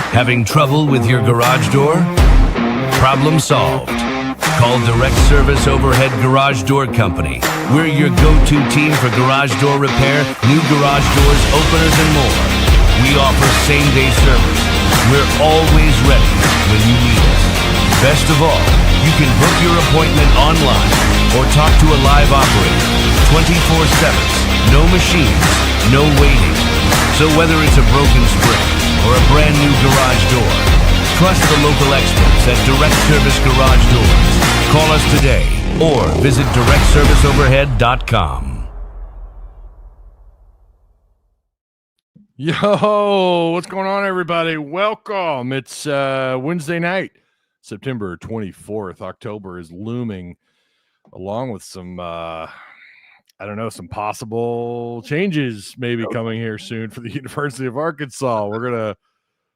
Having trouble with your garage door? Problem solved. Call Direct Service Overhead Garage Door Company. We're your go-to team for garage door repair, new garage doors, openers, and more. We offer same-day service. We're always ready when you need us. Best of all, you can book your appointment online or talk to a live operator 24/7. No machines, no waiting. So whether it's a broken spring or a brand new garage door, trust the local experts at Direct Service Garage Doors. Call us today or visit directserviceoverhead.com. Yo, what's going on, everybody? Welcome. It's Wednesday night, September 24th. October is looming, along with some, some possible changes maybe coming here soon for the University of Arkansas.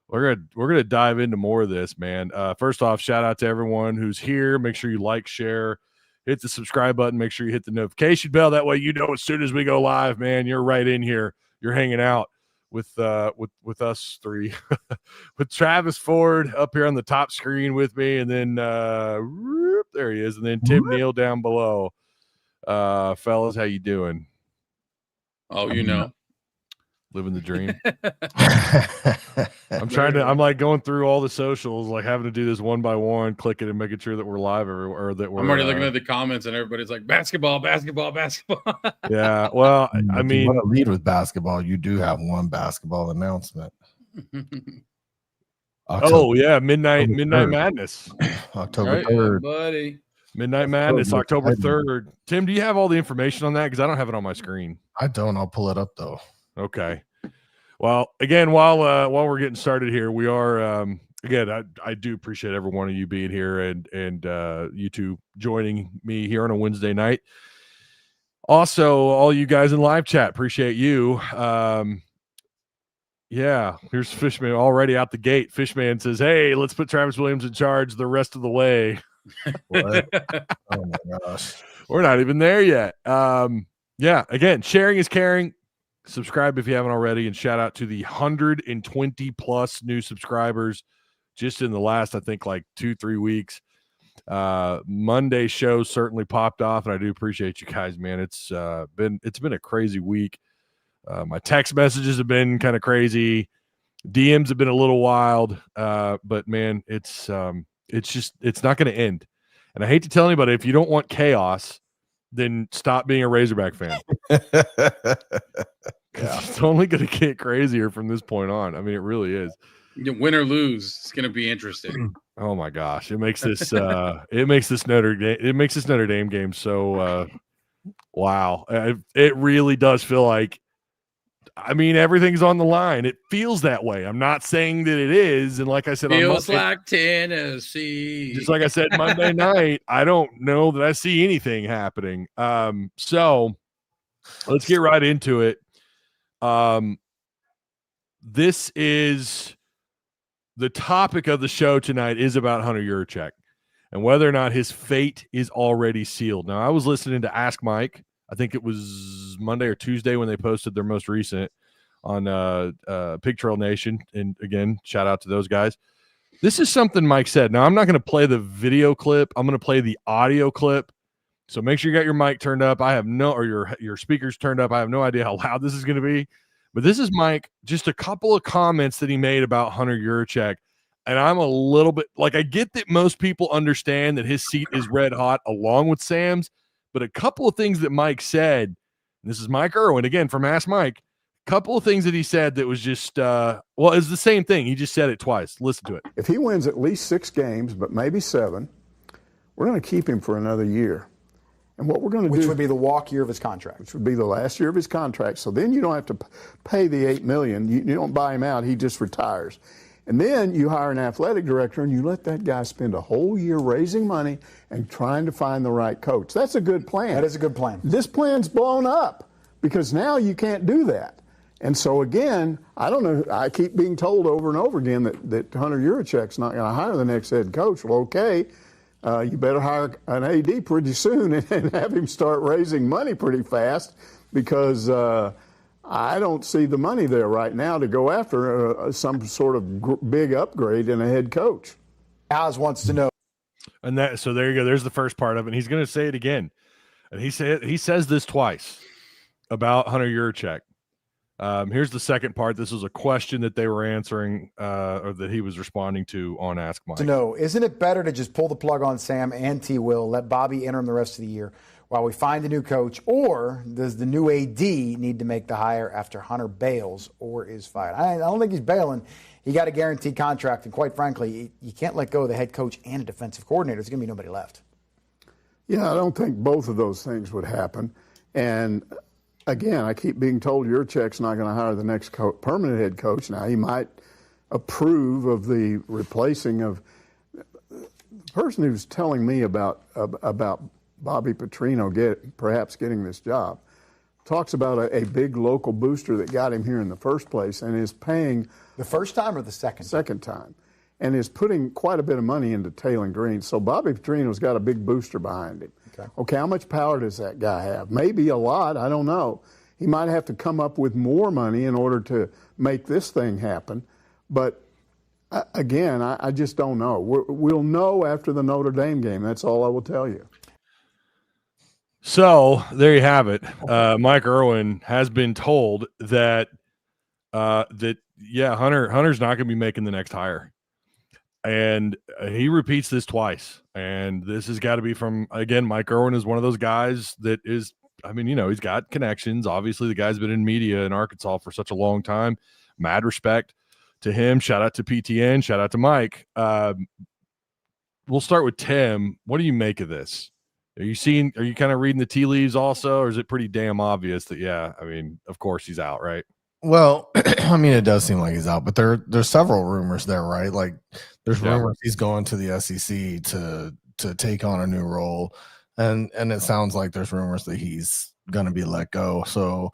We're gonna dive into more of this, man. First off, shout out to everyone who's here. Make sure you like, share, hit the subscribe button. Make sure you hit the notification bell. That way, you know as soon as we go live, man, you're right in here. You're hanging out with us three, with Travis Ford up here on the top screen with me, and then there he is, and then Tim Neal down below. Fellas, how you doing? Oh, Living the dream. I'm like going through all the socials, like having to do this one by one, clicking and making sure that we're live everywhere. Or that we're. I'm already looking at the comments and everybody's like basketball. Yeah, well, I mean, you want to lead with basketball. You do have one basketball announcement. Midnight Madness, October 3rd, buddy. Midnight Madness, October 3rd. Tim, do you have all the information on that? Because I don't have it on my screen. I don't. I'll pull it up though. Okay. Well, again, while we're getting started here, we are I do appreciate every one of you being here and you two joining me here on a Wednesday night. Also, all you guys in live chat, appreciate you. Here's Fishman already out the gate. Fishman says, "Hey, let's put Travis Williams in charge the rest of the way." What? Oh my gosh, we're not even there yet. Again, sharing is caring. Subscribe if you haven't already, and shout out to the 120 plus new subscribers just in the last, I think, like 2-3 weeks. Monday show certainly popped off, and I do appreciate you guys, man. It's been a crazy week. My text messages have been kind of crazy. DMs have been a little wild, but man, it's not going to end. And I hate to tell anybody, if you don't want chaos, then stop being a Razorback fan. It's only going to get crazier from this point on. I mean, it really is. Win or lose, it's going to be interesting. Oh my gosh, it makes this Notre Dame game so wow. It really does feel like, I mean, everything's on the line. It feels that way. I'm not saying that it is, and like I said, feels like Tennessee. Just like I said Monday night, I don't know that I see anything happening. So let's get right into it. This is the topic of the show tonight is about Hunter Yurachek and whether or not his fate is already sealed. Now, I was listening to Ask Mike. I think it was Monday or Tuesday when they posted their most recent on Pig Trail Nation. And again, shout out to those guys. This is something Mike said. Now, I'm not going to play the video clip. I'm going to play the audio clip. So make sure you got your mic turned up. Your speakers turned up. I have no idea how loud this is going to be. But this is Mike, just a couple of comments that he made about Hunter Yurachek. And I'm a little bit like, I get that most people understand that his seat is red hot along with Sam's. But a couple of things that Mike said, and this is Mike Irwin, again, from Ask Mike, a couple of things that he said that was just, it's the same thing. He just said it twice. Listen to it. If he wins at least 6 games, but maybe 7, we're going to keep him for another year. And what we're going to do, which would be the walk year of his contract, which would be the last year of his contract. So then you don't have to pay the $8 million. You don't buy him out. He just retires. And then you hire an athletic director and you let that guy spend a whole year raising money and trying to find the right coach. That's a good plan. That is a good plan. This plan's blown up because now you can't do that. And so again, I don't know. I keep being told over and over again that Hunter Yurachek's not going to hire the next head coach. Well, okay. You better hire an AD pretty soon and have him start raising money pretty fast because I don't see the money there right now to go after some sort of big upgrade in a head coach. Oz wants to know. And so there you go. There's the first part of it. And he's going to say it again. And he says this twice about Hunter Yurachek. Here's the second part. This was a question that they were answering, or that he was responding to on Ask Mike. To know, isn't it better to just pull the plug on Sam and T. Will, let Bobby interim the rest of the year while we find a new coach, or does the new AD need to make the hire after Hunter bails or is fired? I don't think he's bailing. He got a guaranteed contract, and quite frankly, you can't let go of the head coach and a defensive coordinator. There's going to be nobody left. Yeah, I don't think both of those things would happen. And again, I keep being told Yurachek's not going to hire the next permanent head coach. Now, he might approve of the replacing of the person who's telling me about Bobby Petrino perhaps getting this job. Talks about a big local booster that got him here in the first place and is paying. The first time or the second? Second time. And is putting quite a bit of money into Taylor Green. So Bobby Petrino's got a big booster behind him. Okay, how much power does that guy have? Maybe a lot, I don't know. He might have to come up with more money in order to make this thing happen. But again, I just don't know. We'll know after the Notre Dame game. That's all I will tell you. So there you have it. Mike Irwin has been told that Hunter's not going to be making the next hire. And he repeats this twice. And this has got to be from, again, Mike Irwin is one of those guys that is, he's got connections. Obviously, the guy's been in media in Arkansas for such a long time. Mad respect to him. Shout out to PTN. Shout out to Mike. We'll start with Tim. What do you make of this? Are you kind of reading the tea leaves also, or is it pretty damn obvious that, of course he's out, right? Well, it does seem like he's out, but there's several rumors there, right? Like there's rumors he's going to the SEC to take on a new role, and it sounds like there's rumors that he's going to be let go. So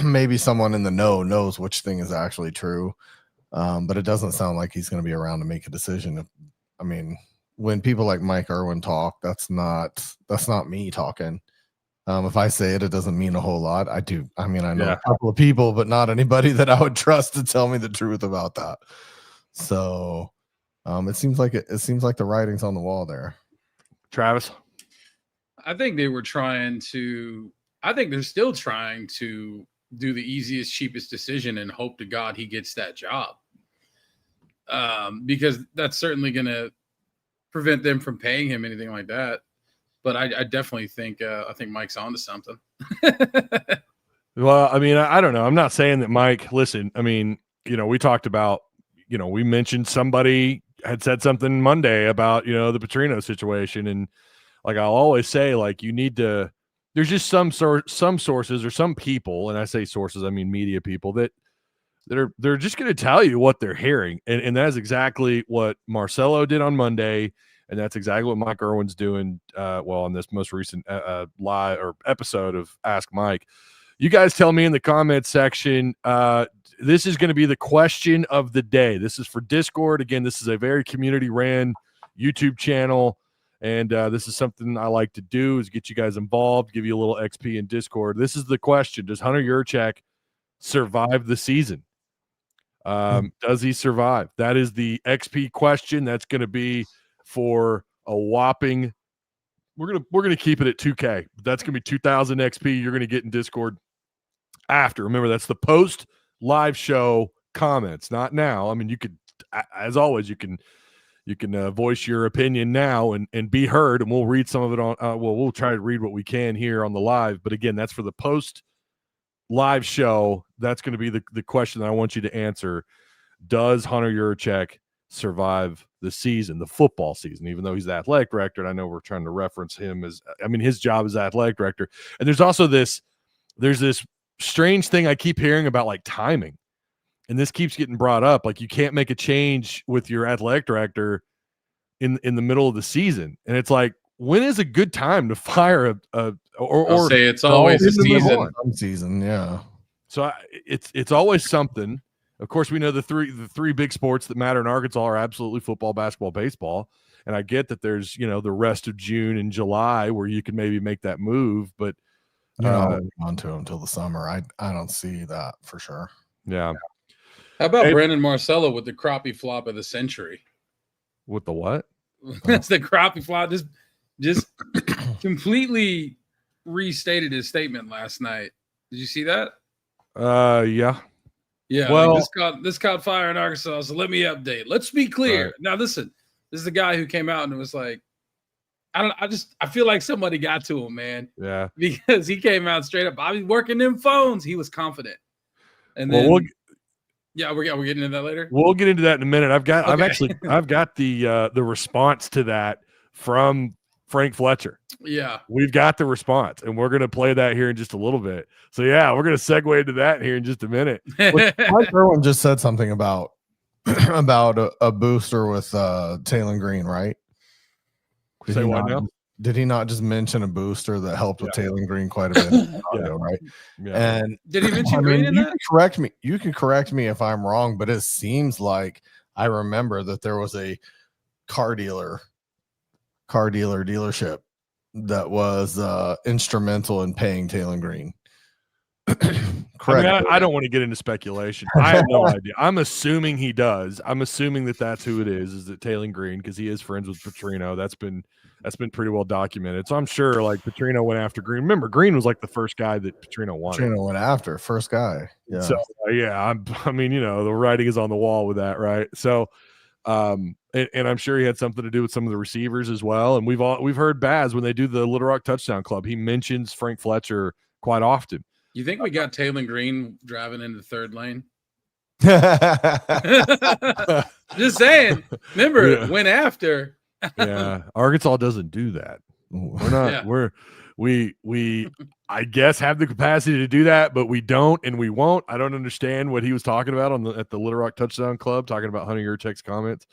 maybe someone in the know knows which thing is actually true, but it doesn't sound like he's going to be around to make a decision. When people like Mike Irwin talk, that's not me talking. If I say it, it doesn't mean a whole lot. I do. I know a couple of people, but not anybody that I would trust to tell me the truth about that. So it seems like the writing's on the wall there. Travis? I think they're still trying to do the easiest, cheapest decision and hope to God he gets that job. Because that's certainly going to prevent them from paying him anything like that. But I definitely think Mike's onto something. Well, I don't know. I'm not saying that Mike. Listen, we talked about, we mentioned somebody had said something Monday about the Petrino situation, and like I'll always say, like you need to. There's just some sources or some people, and I say sources, I mean media people they're just going to tell you what they're hearing, and that's exactly what Marcelo did on Monday. And that's exactly what Mike Irwin's doing. On this most recent live or episode of Ask Mike, you guys tell me in the comments section. This is going to be the question of the day. This is for Discord. Again, this is a very community-ran YouTube channel, and this is something I like to do is get you guys involved, give you a little XP in Discord. This is the question: does Hunter Yurachek survive the season? Does he survive? That is the XP question. That's going to be for a whopping, we're gonna keep it at 2K. That's gonna be 2,000 XP. You're gonna get in Discord after. Remember, that's the post live show comments, not now. You could, as always, you can voice your opinion now and be heard, and we'll read some of it on. We'll try to read what we can here on the live. But again, that's for the post live show. That's going to be the question that I want you to answer. Does Hunter Yurachek survive the season, the football season, even though he's the athletic director? And I know we're trying to reference him as, his job is athletic director. And there's also there's this strange thing I keep hearing about, like timing. And this keeps getting brought up. Like you can't make a change with your athletic director in the middle of the season. And it's like, when is a good time to fire or say it's always a season. Yeah. So it's always something. Of course, we know the three big sports that matter in Arkansas are absolutely football, basketball, baseball. And I get that there's, the rest of June and July where you can maybe make that move. But On to him until the summer. I don't see that for sure. Yeah. How about Brandon Marcello with the crappie flop of the century? With the what? That's the crappie flop. Just completely restated his statement last night. Did you see that? Yeah. Yeah. Well, like this caught fire in Arkansas. So let me update. Let's be clear. Right. Now, listen. This is the guy who came out and was like, I feel like somebody got to him, man. Yeah. Because he came out straight up. I was working them phones. He was confident. And then we're getting into that later. We'll get into that in a minute. I've got the response to that from Frank Fletcher. Yeah. We've got the response, and we're going to play that here in just a little bit. So yeah, we're going to segue into that here in just a minute. Mike Irwin just said something about a booster with Taylor Green, right? Did he not just mention a booster that helped with Taylor Green quite a bit in the audio, right? Yeah. And did he mention Green in that? You can correct me if I'm wrong, but it seems like I remember that there was a car dealership that was instrumental in paying Taylor Green. Correct. I mean, I don't want to get into speculation. I have no idea. I'm assuming he does. I'm assuming that's who it is that Taylor Green, because he is friends with Petrino. That's been pretty well documented. So I'm sure like Petrino went after Green. Remember, Green was like the first guy that Petrino wanted. Petrino went after first guy. Yeah. So I mean, the writing is on the wall with that, right? So and I'm sure he had something to do with some of the receivers as well. And we've heard Baz when they do the Little Rock Touchdown Club, he mentions Frank Fletcher quite often. You think we got Taylor Green driving into the third lane? Just saying. Remember, went after. Yeah, Arkansas doesn't do that. We're not. Yeah. We I guess have the capacity to do that, but we don't, and we won't. I don't understand what he was talking about at the Little Rock Touchdown Club, talking about Hunter Yurachek's comments.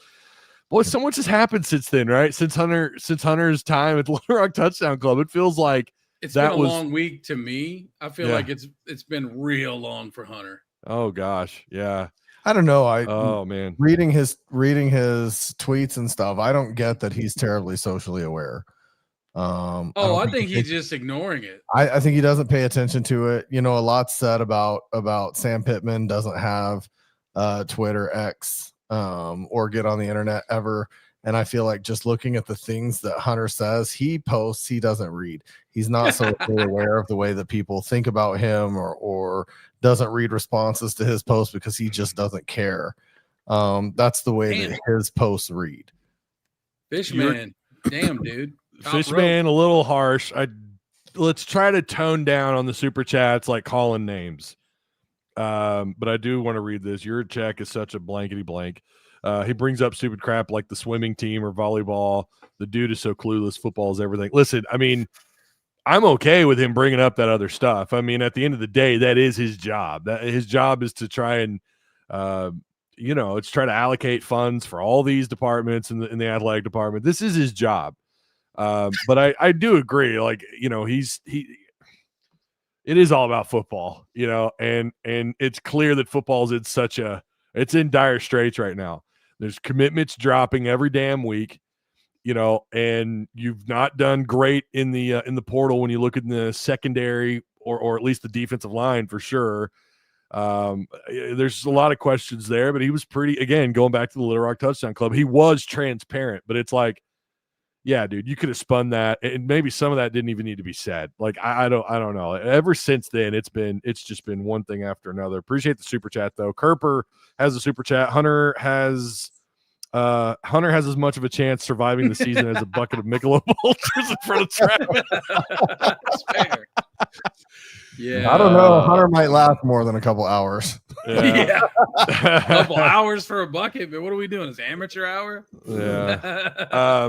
Boy, so much has happened since then, right? Since Hunter's time at the Little Rock Touchdown Club, it feels like. It's been a long week to me. I feel like it's been real long for Hunter. Oh gosh, yeah. I don't know. Oh man, reading his tweets and stuff, I don't get that he's terribly socially aware. I think he's just ignoring it. I think he doesn't pay attention to it. A lot's said about Sam Pittman doesn't have Twitter, X, or get on the internet ever. And I feel like just looking at the things that Hunter says, he posts, he doesn't read. He's not so aware of the way that people think about him or doesn't read responses to his posts because he just doesn't care. That's the way that his posts read. Fishman. Damn, dude. Fishman, a little harsh. Let's try to tone down on the super chats, like calling names. But I do want to read this. Yurachek is such a blankety blank. He brings up stupid crap like the swimming team or volleyball. The dude is so clueless. Football is everything. Listen, I mean, I'm okay with him bringing up that other stuff. I mean, at the end of the day, that is his job. His job is to try and, it's try to allocate funds for all these departments in the athletic department. This is his job. But I do agree. Like, it is all about football, and it's clear that football is it's in dire straits right now. There's commitments dropping every damn week, and you've not done great in the portal when you look at the secondary or at least the defensive line for sure. There's a lot of questions there, but he was again, going back to the Little Rock Touchdown Club, he was transparent, but it's like, yeah, dude, you could have spun that, and maybe some of that didn't even need to be said. Like, I don't know. Ever since then, it's just been one thing after another. Appreciate the super chat though. Kerper has a super chat. Hunter has as much of a chance surviving the season as a bucket of Michelob Ultras in front of traffic. That's fair. Yeah, I don't know. Hunter might last more than a couple hours. Yeah. A couple hours for a bucket, but what are we doing? It's amateur hour. Yeah.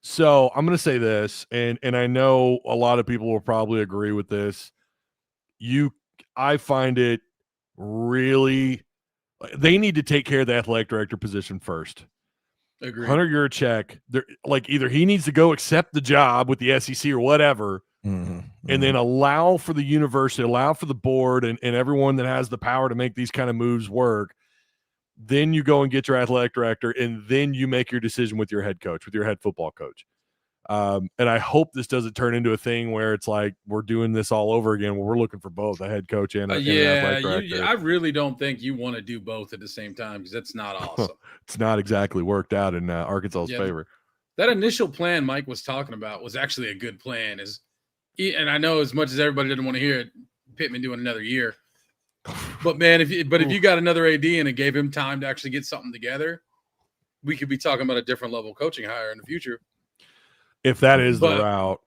So I'm going to say this, and I know a lot of people will probably agree with this. I find it really, they need to take care of the athletic director position first. Agreed. Hunter Yurachek, like either he needs to go accept the job with the SEC or whatever, and then allow for the university, allow for the board and everyone that has the power to make these kind of moves work. Then you go and get your athletic director, and then you make your decision with your head coach, with your head football coach. And I hope this doesn't turn into a thing where it's like we're doing this all over again, where we're looking for both a head coach and an athletic director. I really don't think you want to do both at the same time because that's not awesome. It's not exactly worked out in Arkansas's favor. That initial plan Mike was talking about was actually a good plan. And I know as much as everybody didn't want to hear it, Pittman doing another year. But man, if you got another AD and it gave him time to actually get something together, we could be talking about a different level of coaching hire in the future. If that is the route.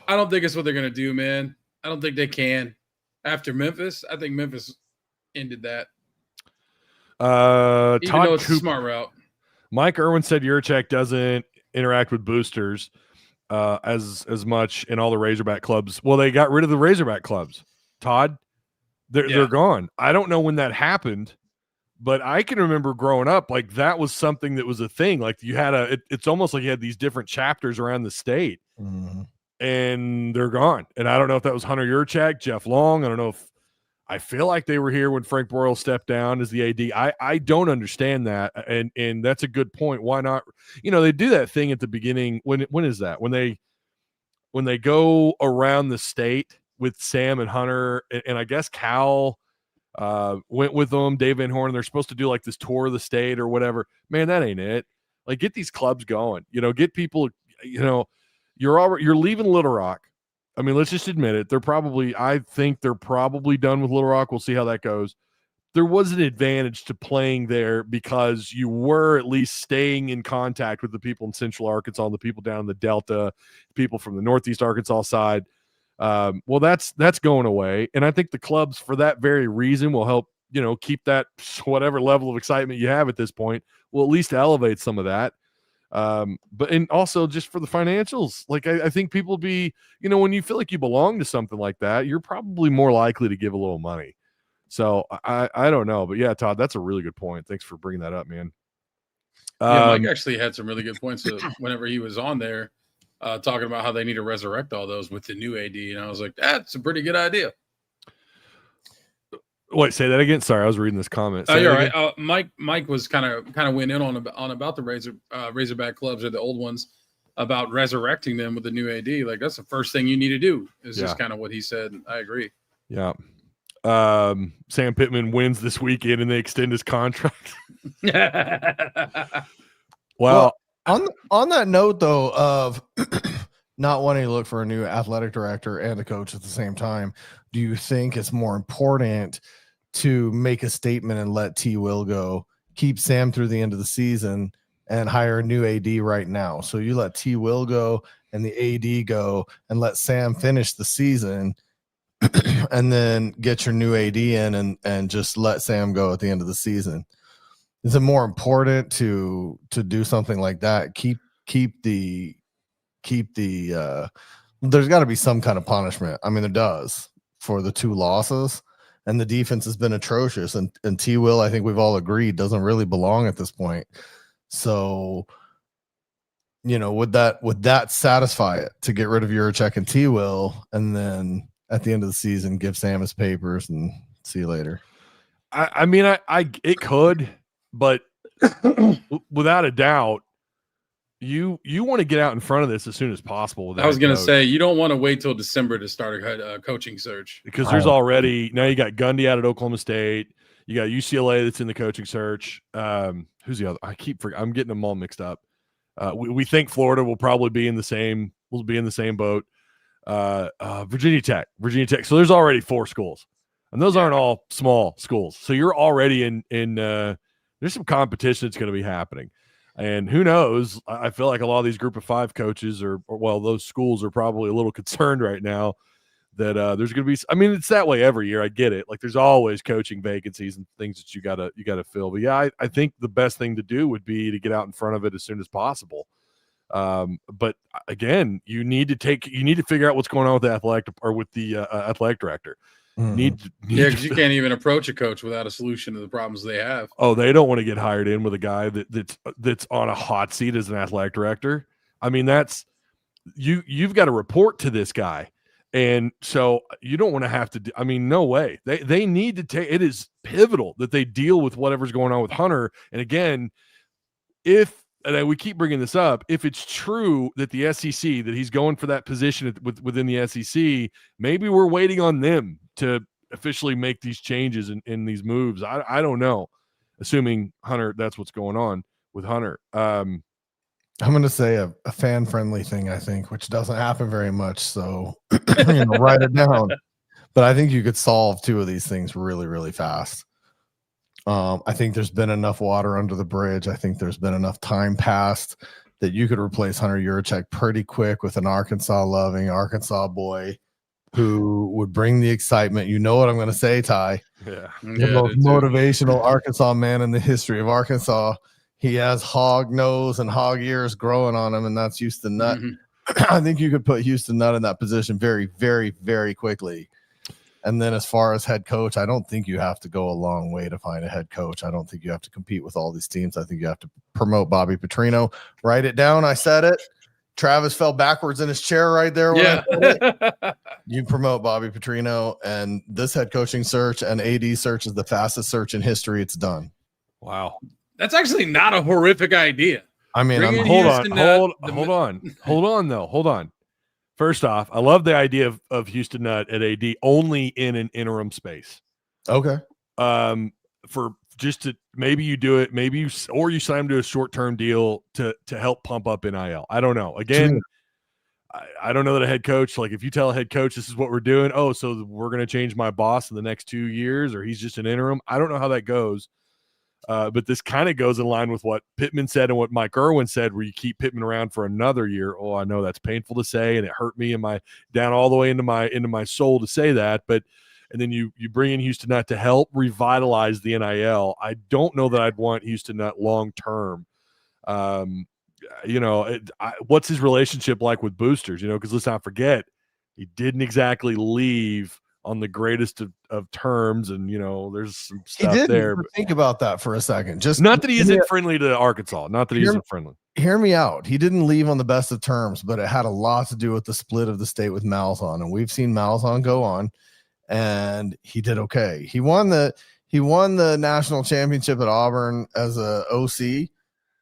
I don't think it's what they're going to do, man. I don't think they can. After Memphis, I think Memphis ended that. Even though it's a smart route. Mike Irwin said Yurachek doesn't interact with boosters as much in all the Razorback clubs. Well, they got rid of the Razorback clubs. Todd, they're gone. I don't know when that happened, but I can remember growing up, like that was something that was a thing. Like you had it's almost like you had these different chapters around the state, and they're gone. And I don't know if that was Hunter Yurachek, Jeff Long. I don't know if I feel like they were here when Frank Boyle stepped down as the AD. I don't understand that, and that's a good point. Why not? They do that thing at the beginning. When is that? When they go around the state with Sam and Hunter, and I guess Cal went with them, Dave Van Horn. They're supposed to do like this tour of the state or whatever. Man, that ain't it. Like, get these clubs going. Get people. You're leaving Little Rock. I mean, let's just admit it. I think they're probably done with Little Rock. We'll see how that goes. There was an advantage to playing there because you were at least staying in contact with the people in Central Arkansas, and the people down in the Delta, people from the Northeast Arkansas side. Well, that's going away. And I think the clubs, for that very reason, will help, keep that whatever level of excitement you have at this point, will at least elevate some of that. And also just for the financials, like I think people be, when you feel like you belong to something like that, you're probably more likely to give a little money. So I don't know, but yeah, Todd, that's a really good point. Thanks for bringing that up, man. Mike actually had some really good points whenever he was on there, talking about how they need to resurrect all those with the new AD. And I was like, that's a pretty good idea. Wait, say that again. Sorry, I was reading this comment. You're right. Mike was kind of went in on about the Razorback clubs, or the old ones, about resurrecting them with the new AD. Like, that's the first thing you need to do. Is just kind of what he said. I agree. Yeah. Sam Pittman wins this weekend and they extend his contract. Well, on that note though, of not wanting to look for a new athletic director and a coach at the same time, do you think it's more important to make a statement and let T. Will go, keep Sam through the end of the season, and hire a new AD right now? So you let T. Will go and the AD go and let Sam finish the season, and then get your new AD in and just let Sam go at the end of the season. Is it more important to do something like that? Keep the there's got to be some kind of punishment. I mean, there does for the 2 losses, and the defense has been atrocious. And T. Will, I think we've all agreed, doesn't really belong at this point. So, would that satisfy it to get rid of Yurachek and T. Will, and then at the end of the season give Sam his papers and see you later? I mean, it could, but without a doubt, you want to get out in front of this as soon as possible. I was going to say, you don't want to wait till December to start a coaching search, because there's already, now you got Gundy out at Oklahoma State. You got UCLA that's in the coaching search. Who's the other? I'm getting them all mixed up. We think Florida will probably be in the same boat. Virginia Tech. So there's already 4 schools, and those aren't all small schools. So you're already in there's some competition that's going to be happening. And who knows? I feel like a lot of these group of 5 coaches those schools are probably a little concerned right now that there's going to be. I mean, it's that way every year. I get it. Like, there's always coaching vacancies and things that you gotta fill. But yeah, I think the best thing to do would be to get out in front of it as soon as possible. But again, you need to figure out what's going on with the athletic director. Because you can't even approach a coach without a solution to the problems they have. Oh, they don't want to get hired in with a guy that's on a hot seat as an athletic director. I mean, that's you've got to report to this guy, and so you don't want to have to. I mean, no way. They need to take. It is pivotal that they deal with whatever's going on with Hunter. And again, if and we keep bringing this up, if it's true that the SEC, that he's going for that position within the SEC, maybe we're waiting on them to officially make these changes in these moves. I don't know, assuming Hunter, that's what's going on with Hunter. I'm going to say a fan-friendly thing, I think, which doesn't happen very much. So write it down. But I think you could solve two of these things really, really fast. I think there's been enough water under the bridge. I think there's been enough time passed that you could replace Hunter Yurachek pretty quick with an Arkansas-loving Arkansas boy who would bring the excitement. You know what I'm going to say, Ty. Yeah. The most motivational Arkansas man in the history of Arkansas. He has hog nose and hog ears growing on him, and that's Houston Nutt. I think you could put Houston Nutt in that position very, very, very quickly. And then as far as head coach, I don't think you have to go a long way to find a head coach. I don't think you have to compete with all these teams. I think you have to promote Bobby Petrino. Write it down. I said it. Travis fell backwards in his chair right there. When I said it. You promote Bobby Petrino, and this head coaching search and AD search is the fastest search in history. It's done. Wow. That's actually not a horrific idea. I mean, hold on. First off, I love the idea of Houston Nutt at AD only in an interim space. Okay. For just to maybe you do it, you sign him to a short-term deal to help pump up NIL. I don't know. Again, I don't know that a head coach, like if you tell a head coach this is what we're doing, so we're going to change my boss in the next 2 years, or he's just an interim. I don't know how that goes. But this kind of goes in line with what Pittman said and what Mike Irwin said, where you keep Pittman around for another year. Oh, I know that's painful to say, and it hurt me down all the way into my soul to say that. But and then you bring in Houston Nutt to help revitalize the NIL. I don't know that I'd want Houston Nutt long term. What's his relationship like with boosters? Because let's not forget, he didn't exactly leave on the greatest of terms, and there's some stuff there. But think about that for a second. Just not that he isn't friendly to Arkansas. Not that he isn't friendly. Hear me out. He didn't leave on the best of terms, but it had a lot to do with the split of the state with Malzahn, and we've seen Malzahn go on, and he did okay. He won the national championship at Auburn as a OC.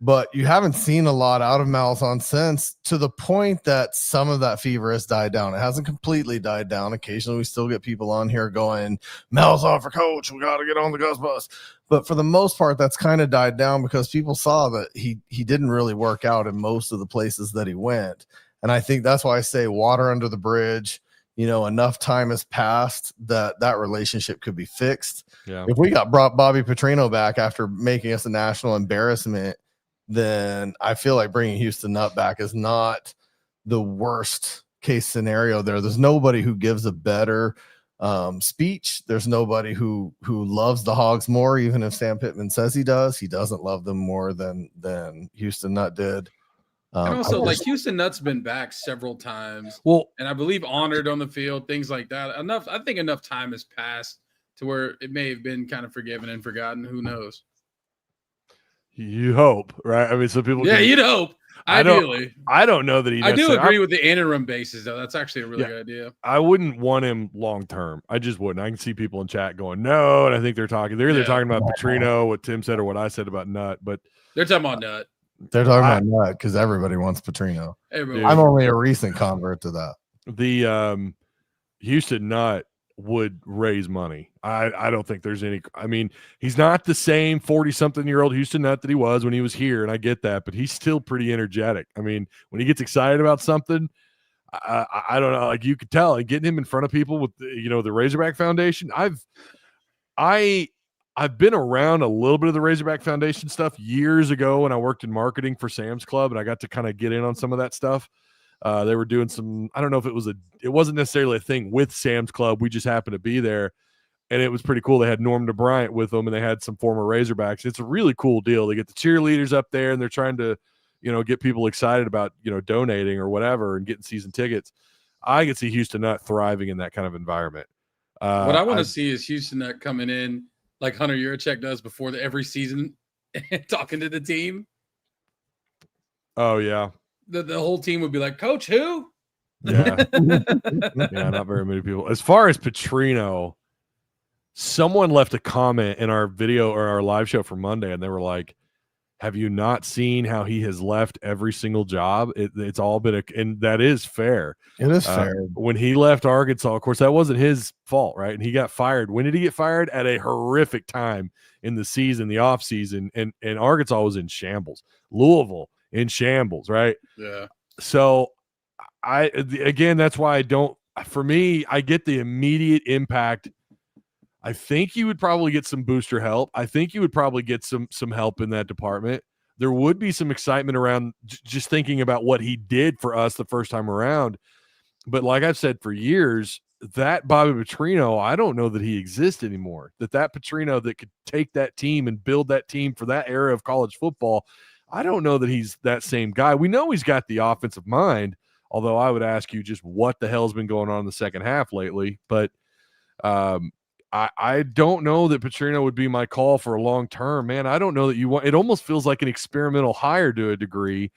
But you haven't seen a lot out of Malzahn since, to the point that some of that fever has died down. It hasn't completely died down. Occasionally we still get people on here going, Malzahn for coach, we got to get on the Gus bus. But for the most part, that's kind of died down because people saw that he didn't really work out in most of the places that he went. And I think that's why I say water under the bridge. Enough time has passed that relationship could be fixed. Yeah. If we brought Bobby Petrino back after making us a national embarrassment, then I feel like bringing Houston Nutt back is not the worst case scenario there. There's nobody who gives a better speech. There's nobody who loves the Hogs more, even if Sam Pittman says he does. He doesn't love them more than Houston Nutt did. And also, Houston Nutt's been back several times. Well, and I believe honored on the field, things like that. I think enough time has passed to where it may have been kind of forgiven and forgotten. Who knows? You hope, right? I mean, some people. Yeah, you'd hope. Ideally, I don't know that he. I do agree with the interim basis, though. That's actually a really good idea. I wouldn't want him long term. I just wouldn't. I can see people in chat going, no, and I think they're either talking about Petrino, what Tim said, or what I said about Nutt. But they're talking about Nutt. They're talking about Nutt because everybody wants Petrino. I'm only a recent convert to that. The Houston Nutt would raise money. I don't think there's any. I mean, he's not the same 40-something-year-old Houston Nutt that he was when he was here, and I get that, but he's still pretty energetic. I mean, when he gets excited about something, I don't know. Like you could tell, like, getting him in front of people with the Razorback Foundation. I've been around a little bit of the Razorback Foundation stuff years ago when I worked in marketing for Sam's Club, and I got to kind of get in on some of that stuff. They were doing some, I don't know if it wasn't necessarily a thing with Sam's Club. We just happened to be there, and it was pretty cool. They had Norm DeBryant with them, and they had some former Razorbacks. It's a really cool deal. They get the cheerleaders up there, and they're trying to, get people excited about, donating or whatever and getting season tickets. I could see Houston Nutt thriving in that kind of environment. What I want to see is Houston Nutt coming in like Hunter Yurachek does before every season and talking to the team. Oh, yeah. The whole team would be like, Coach, who? Yeah. Yeah, not very many people. As far as Petrino, someone left a comment in our video or our live show for Monday, and they were like, Have you not seen how he has left every single job? It's all been and that is fair. It is fair. When he left Arkansas, of course, that wasn't his fault, right? And he got fired. When did he get fired? At a horrific time in the season, the off season, and Arkansas was in shambles. Louisville in shambles, right? Yeah. So again, that's why I don't. For me, I get the immediate impact. I think you would probably get some booster help. I think you would probably get some help in that department. There would be some excitement around just thinking about what he did for us the first time around. But like I've said for years, that Bobby Petrino, I don't know that he exists anymore. That Petrino that could take that team and build that team for that era of college football, I don't know that he's that same guy. We know he's got the offensive mind, although I would ask you just what the hell's been going on in the second half lately. But I don't know that Petrino would be my call for a long term, man. I don't know that you want. It almost feels like an experimental hire to a degree,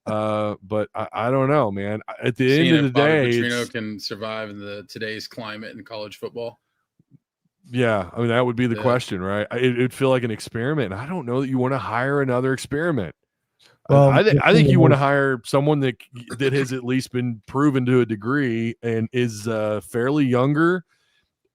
but I don't know, man. At the end of the day, Petrino can survive in today's climate in college football. Yeah, I mean that would be the question, right? It'd feel like an experiment. I don't know that you want to hire another experiment. Well, I think you want to hire someone that has at least been proven to a degree and is fairly younger.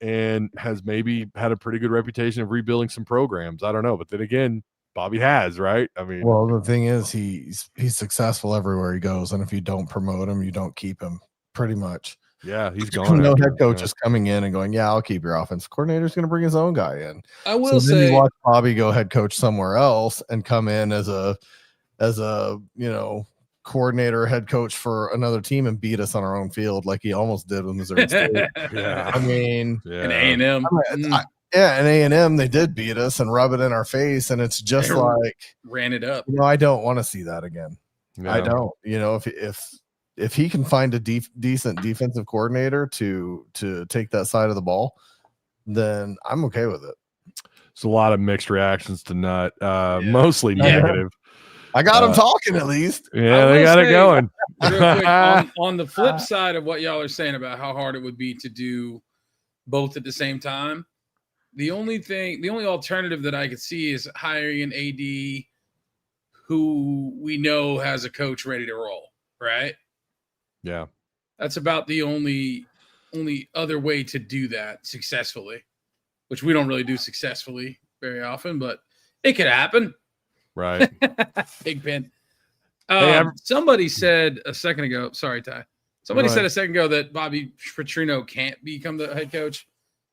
And has maybe had a pretty good reputation of rebuilding some programs. I don't know, but then again, Bobby has, right? I mean, well, the thing is, he's successful everywhere he goes, and if you don't promote him, you don't keep him. Pretty much. Yeah, he's gone. No head coach is coming in and going, "Yeah, I'll keep your offensive coordinator." Is going to bring his own guy in. I will say, then you watch Bobby go head coach somewhere else and come in as a coordinator, head coach for another team and beat us on our own field like he almost did with Missouri State. Yeah, I mean, and A&M. and A&M, they did beat us and rub it in our face, and it's just ran it up. I don't want to see that again. No. I don't. If he can find a decent defensive coordinator to take that side of the ball, then I'm okay with it. It's a lot of mixed reactions to Nut, mostly negative. I got him talking at least. Yeah, they got it going. Real quick, on the flip side of what y'all are saying about how hard it would be to do both at the same time, the only alternative that I could see is hiring an AD who we know has a coach ready to roll, right? Yeah. That's about the only other way to do that successfully, which we don't really do successfully very often, but it could happen. Right. Big pen. Hey, somebody said a second ago, sorry, Ty. Somebody said a second ago that Bobby Petrino can't become the head coach.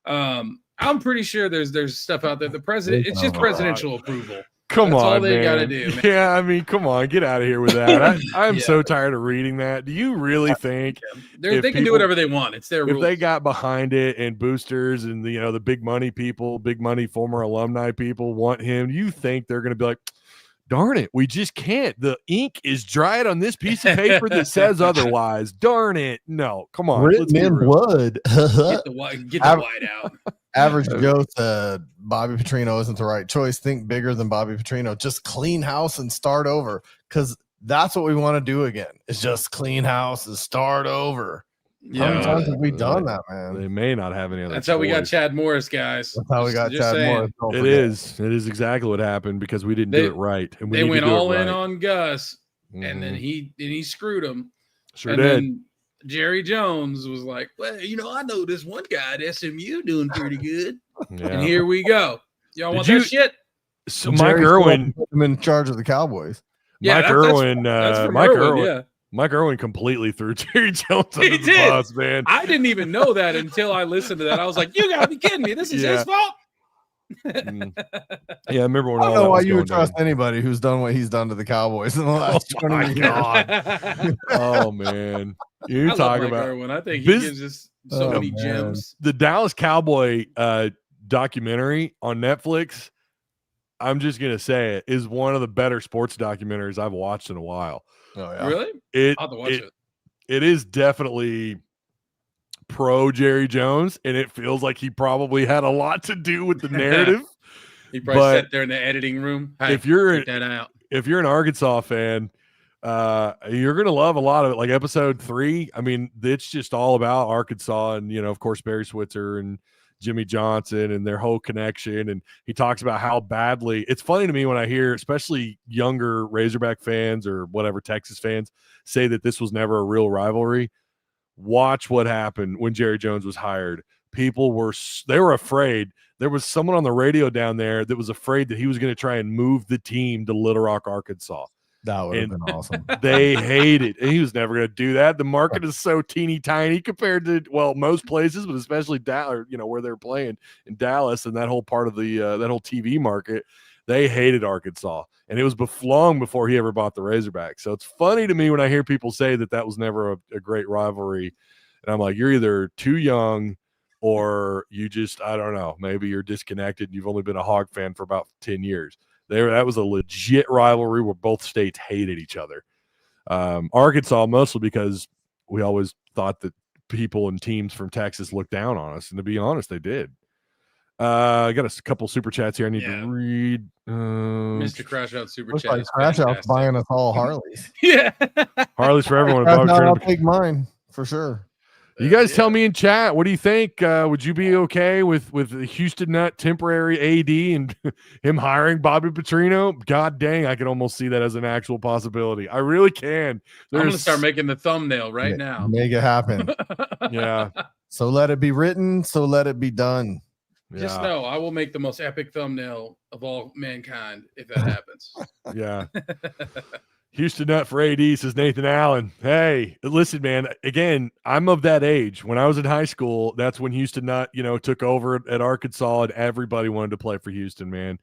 I'm pretty sure there's stuff out there. The president, it's just presidential approval. That's all on, they man. got to do, man. Yeah, I mean, come on, get out of here with that. I'm so tired of reading that. Do you really think they can do whatever they want? It's their rules. If they got behind it and boosters and the big money people, big money former alumni people want him, you think they're going to be like, darn it, we just can't. The ink is dried on this piece of paper that says otherwise. Darn it. No, come on. Written in blood. Get the white out. Average Joe said Bobby Petrino isn't the right choice. Think bigger than Bobby Petrino. Just clean house and start over, because that's what we want to do again. It's just clean house and start over. Yeah, how many times have we done that, man? They may not have any other That's how we got Chad Morris, guys. That's how we got Chad Morris. It is exactly what happened because we didn't do it right. And they went all in on Gus, and then he screwed him. Sure did. Then Jerry Jones was like, well, I know this one guy at SMU doing pretty good. Yeah. And here we go. Y'all want that shit? So Mike Irwin put him in charge of the Cowboys. Yeah, Mike Irwin completely threw Jerry Jones under the bus, man. I didn't even know that until I listened to that. I was like, you gotta be kidding me. This is his fault. Yeah, I remember when I don't know why you would trust anybody who's done what he's done to the Cowboys in the last 20 years. God. Oh man. You talk about Irwin. I think he gives us so many gems. The Dallas Cowboy documentary on Netflix, I'm just gonna say it, is one of the better sports documentaries I've watched in a while. Oh yeah. Really? I'll have to watch it. It is definitely pro Jerry Jones, and it feels like he probably had a lot to do with the narrative. He probably sat there in the editing room. Hey, if you're an Arkansas fan, you're gonna love a lot of it. Like episode 3, I mean, it's just all about Arkansas and of course Barry Switzer and Jimmy Johnson and their whole connection. And he talks about how badly it's funny to me when I hear, especially younger Razorback fans or whatever Texas fans say that this was never a real rivalry. Watch what happened when Jerry Jones was hired. People were afraid. There was someone on the radio down there that was afraid that he was going to try and move the team to Little Rock, Arkansas. That would have been awesome. They hated, and he was never going to do that. The market is so teeny tiny compared to, well, most places, but especially Dallas, where they're playing in Dallas and that whole part of the that whole TV market. They hated Arkansas, and it was long before he ever bought the Razorbacks. So it's funny to me when I hear people say that was never a great rivalry, and I'm like, you're either too young or you just, I don't know, maybe you're disconnected. You've only been a Hog fan for about 10 years. That was a legit rivalry where both states hated each other. Arkansas mostly because we always thought that people and teams from Texas looked down on us, and to be honest, they did. I got a couple super chats here I need to read. Mr. Crash Out super chat. Like Crash Out's buying us all Harleys. Yeah. Harleys for everyone. I'll take mine for sure. You guys tell me in chat, what do you think? Would you be okay with the Houston Nutt temporary AD and him hiring Bobby Petrino? God dang, I can almost see that as an actual possibility. I really can. I'm going to start making the thumbnail right now. Make it happen. Yeah. So let it be written. So let it be done. Just know I will make the most epic thumbnail of all mankind if that happens. Yeah. Houston Nutt for AD, says Nathan Allen. Hey, listen, man, again, I'm of that age. When I was in high school, that's when Houston Nutt, took over at Arkansas, and everybody wanted to play for Houston, man.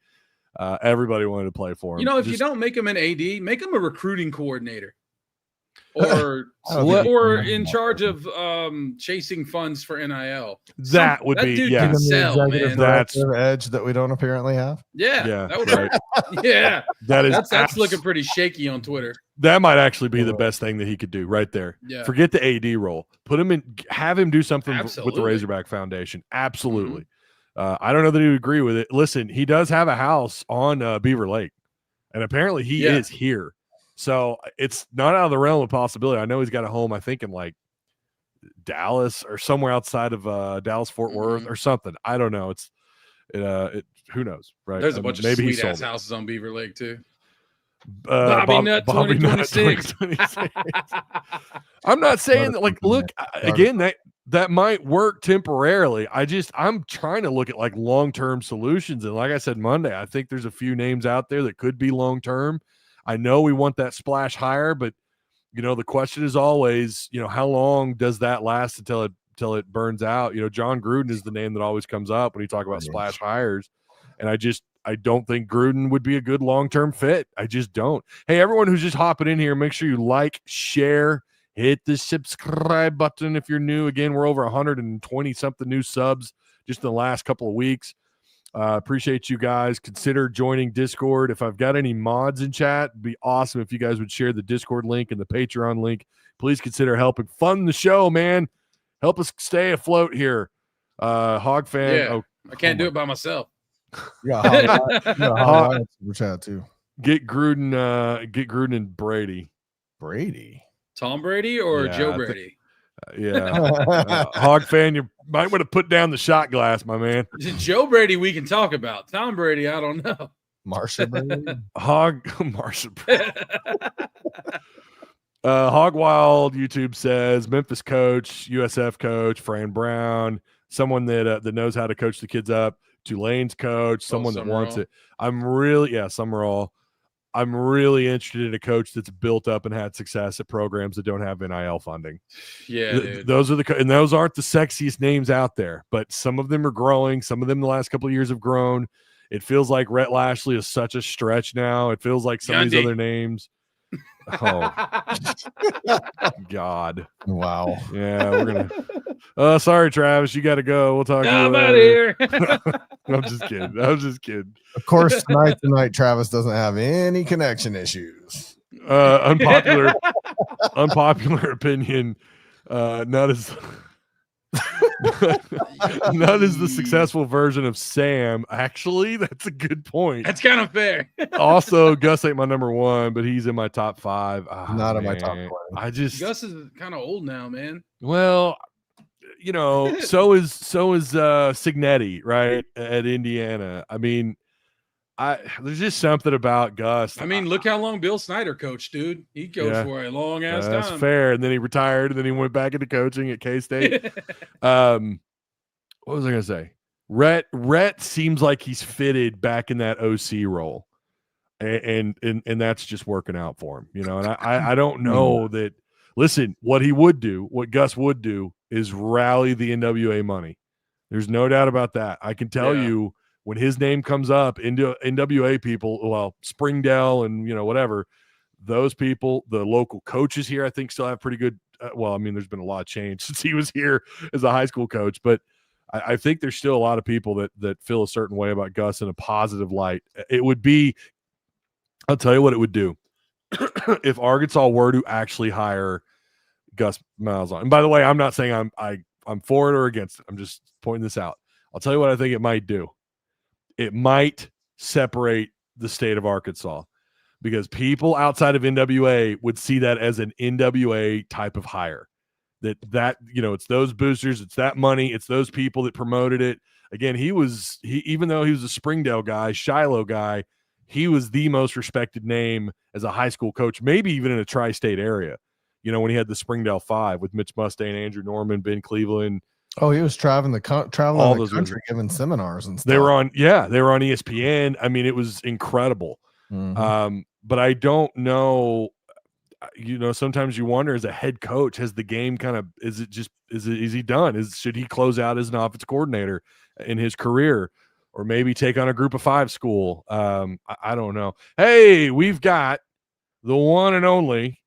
Everybody wanted to play for him. If you don't make him an AD, make him a recruiting coordinator. Or in charge of chasing funds for NIL. That would be dude can sell, man. That's the edge that we don't apparently have. Yeah, that would right. Yeah, that's looking pretty shaky on Twitter. That might actually be the best thing that he could do right there. Yeah. Forget the AD role. Put him in. Have him do something with the Razorback Foundation. Absolutely. I don't know that he would agree with it. Listen, he does have a house on Beaver Lake, and apparently he is here. So it's not out of the realm of possibility. I know he's got a home, I think, in like Dallas or somewhere outside of Dallas, Fort Worth or something. I don't know. Who knows, right? There's a bunch of sweet ass houses on Beaver Lake too. Bobby Nutt 2026. I'm not saying that. Like, look again, that might work temporarily. I'm trying to look at like long-term solutions, and like I said Monday, I think there's a few names out there that could be long-term. I know we want that splash hire, but the question is always, how long does that last until it burns out? John Gruden is the name that always comes up when you talk about splash hires, and I don't think Gruden would be a good long-term fit. I just don't. Hey, everyone who's just hopping in here, make sure you like, share, hit the subscribe button if you're new. Again, we're over 120 something new subs just in the last couple of weeks. Appreciate you guys. Consider joining Discord. If I've got any mods in chat, it'd be awesome if you guys would share the Discord link and the Patreon link. Please consider helping fund the show, man. Help us stay afloat here. Hog fan. Yeah, I can't do it by myself. Yeah, super chat too. Get Gruden and Brady. Tom Brady or Joe Brady? Hog fan, you might want to put down the shot glass, my man. Joe Brady we can talk about. Tom Brady, I don't know. Marsha Brady? Marsha Brady. Hog Wild YouTube says Memphis coach, USF coach, Fran Brown, someone that knows how to coach the kids up. Tulane's coach, someone that wants it. Summerall. I'm really interested in a coach that's built up and had success at programs that don't have NIL funding. Yeah, those aren't the sexiest names out there, but some of them are growing. Some of them the last couple of years have grown. It feels like Rhett Lashley is such a stretch now. It feels like some of these other names. Oh, God. Wow. Yeah, we're going to. Sorry, Travis. You got to go. We'll talk to you I'm out of here. I'm just kidding. Of course, tonight, Travis doesn't have any connection issues. Unpopular opinion. Not as the successful version of Sam. Actually, that's a good point. That's kind of fair. Also, Gus ain't my number one, but he's in my top 5. Not in my top 20. Gus is kind of old now, man. Well, you know, so is Signetti, right, at Indiana. I mean, there's just something about Gus. I mean, look how long Bill Snyder coached, dude. He coached for a long ass time. That's fair. And then he retired, and then he went back into coaching at K-State. What was I gonna say? Rhett seems like he's fitted back in that OC role, and that's just working out for him, you know. And I don't know that. Listen, what Gus would do is rally the NWA money. There's no doubt about that. I can tell you when his name comes up, into NWA people, well, Springdale and, you know, whatever, those people, the local coaches here, I think still have pretty good. Well, I mean, there's been a lot of change since he was here as a high school coach, but I think there's still a lot of people that feel a certain way about Gus in a positive light. It would be, I'll tell you what it would do. If Arkansas were to actually hire Gus Malzahn, and by the way, I'm not saying I'm for it or against it. I'm just pointing this out. I'll tell you what I think it might do. It might separate the state of Arkansas, because people outside of NWA would see that as an NWA type of hire. That you know, it's those boosters, it's that money, it's those people that promoted it. Again, he even though he was a Springdale guy, Shiloh guy, he was the most respected name as a high school coach, maybe even in a tri-state area. You know, when he had the Springdale Five with Mitch Mustaine, Andrew Norman, Ben Cleveland. Oh, he was traveling the country giving seminars and stuff. They were on ESPN. I mean, it was incredible. Mm-hmm. But I don't know. You know, sometimes you wonder, as a head coach, has the game kind of, is he done? Should he close out as an offense coordinator in his career, or maybe take on a group of five school? I don't know. Hey, we've got the one and only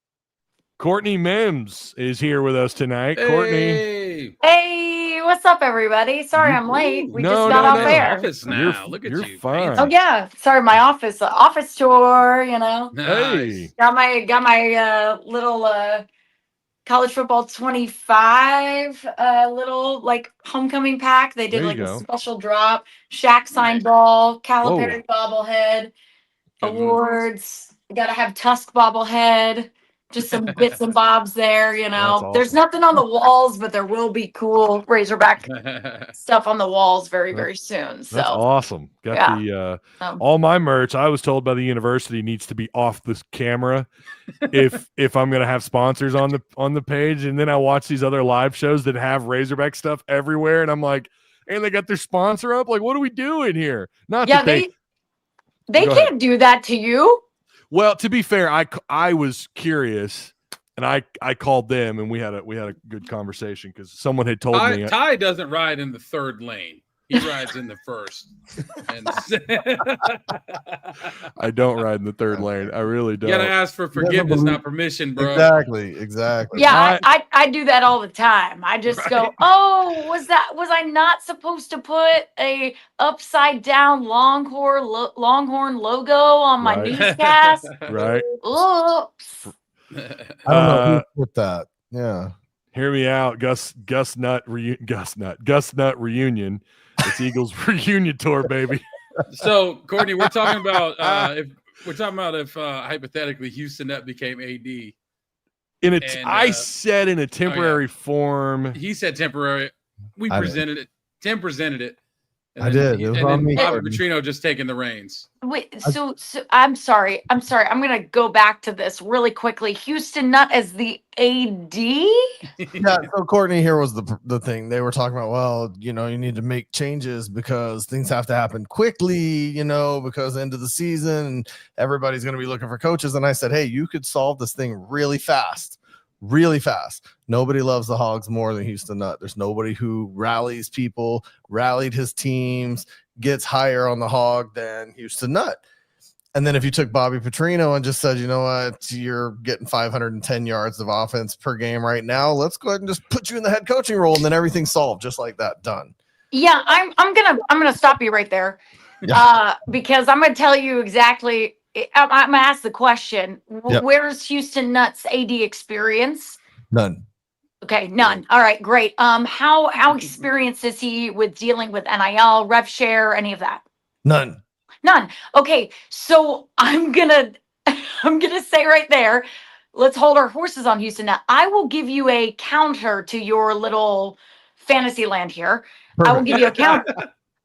Courtney Mims is here with us tonight. Hey. Courtney. Hey, what's up, everybody? Sorry I'm late. We just got off air. Office now. Look at you're you. fine. Oh yeah, sorry, my office tour. You know, Nice. got my little college football 25 little like homecoming pack. They did There like you a go. special drop. Shaq signed ball, Calipari bobblehead, Good move. awards. Got to have Tusk bobblehead. Just some bits and bobs there, you know. That's There's awesome. nothing on the walls, but there will be cool Razorback stuff on the walls very soon. So That's awesome. Got the all my merch, I was told by the university, needs to be off this camera if I'm gonna have sponsors on the page. And then I watch these other live shows that have Razorback stuff everywhere, and I'm like, and they got their sponsor up. Like, what are we doing here? Not yeah, that they can't do that to you. Well, to be fair, I was curious, and I called them, and we had a good conversation, because someone had told me Ty doesn't ride in the third lane. He rides in the first. And I don't ride in the third lane. I really don't. you gotta ask for forgiveness, not permission, bro. Exactly. Yeah, I do that all the time. I just go, oh, was I not supposed to put a upside down Longhorn logo on my newscast? Right. Oops. I don't know who put that. Yeah. Hear me out, Gus Nut reunion. It's Eagles reunion tour, baby. So, Courtney, we're talking about if hypothetically Houston Nutt became AD. I said in a temporary form. He said temporary. We presented it. Tim presented it. I did. It was on me. Bobby Petrino just taking the reins. Wait, so I'm sorry. I'm gonna go back to this really quickly. Houston Nutt as the AD? Yeah, so Courtney, here was the thing. They were talking about, well, you know, you need to make changes because things have to happen quickly, you know, because end of the season, everybody's gonna be looking for coaches. And I said, hey, you could solve this thing really fast. Nobody loves the Hogs more than Houston Nutt. There's nobody who rallied his teams, gets higher on the Hog than Houston Nutt. And then if you took Bobby Petrino and just said, you know what, you're getting 510 yards of offense per game right now, let's go ahead and just put you in the head coaching role, and then everything's solved just like that. Done. Yeah, I'm gonna stop you right there. Yeah. Because I'm gonna tell you exactly. I'm gonna ask the question. Yep. Where's Houston Nutt's AD experience? None. Okay, none. All right, great. How experienced is he with dealing with NIL, rev share, any of that? None. Okay, so I'm gonna say right there, let's hold our horses on Houston Nutt. I will give you a counter to your little fantasy land here. I will give you a counter.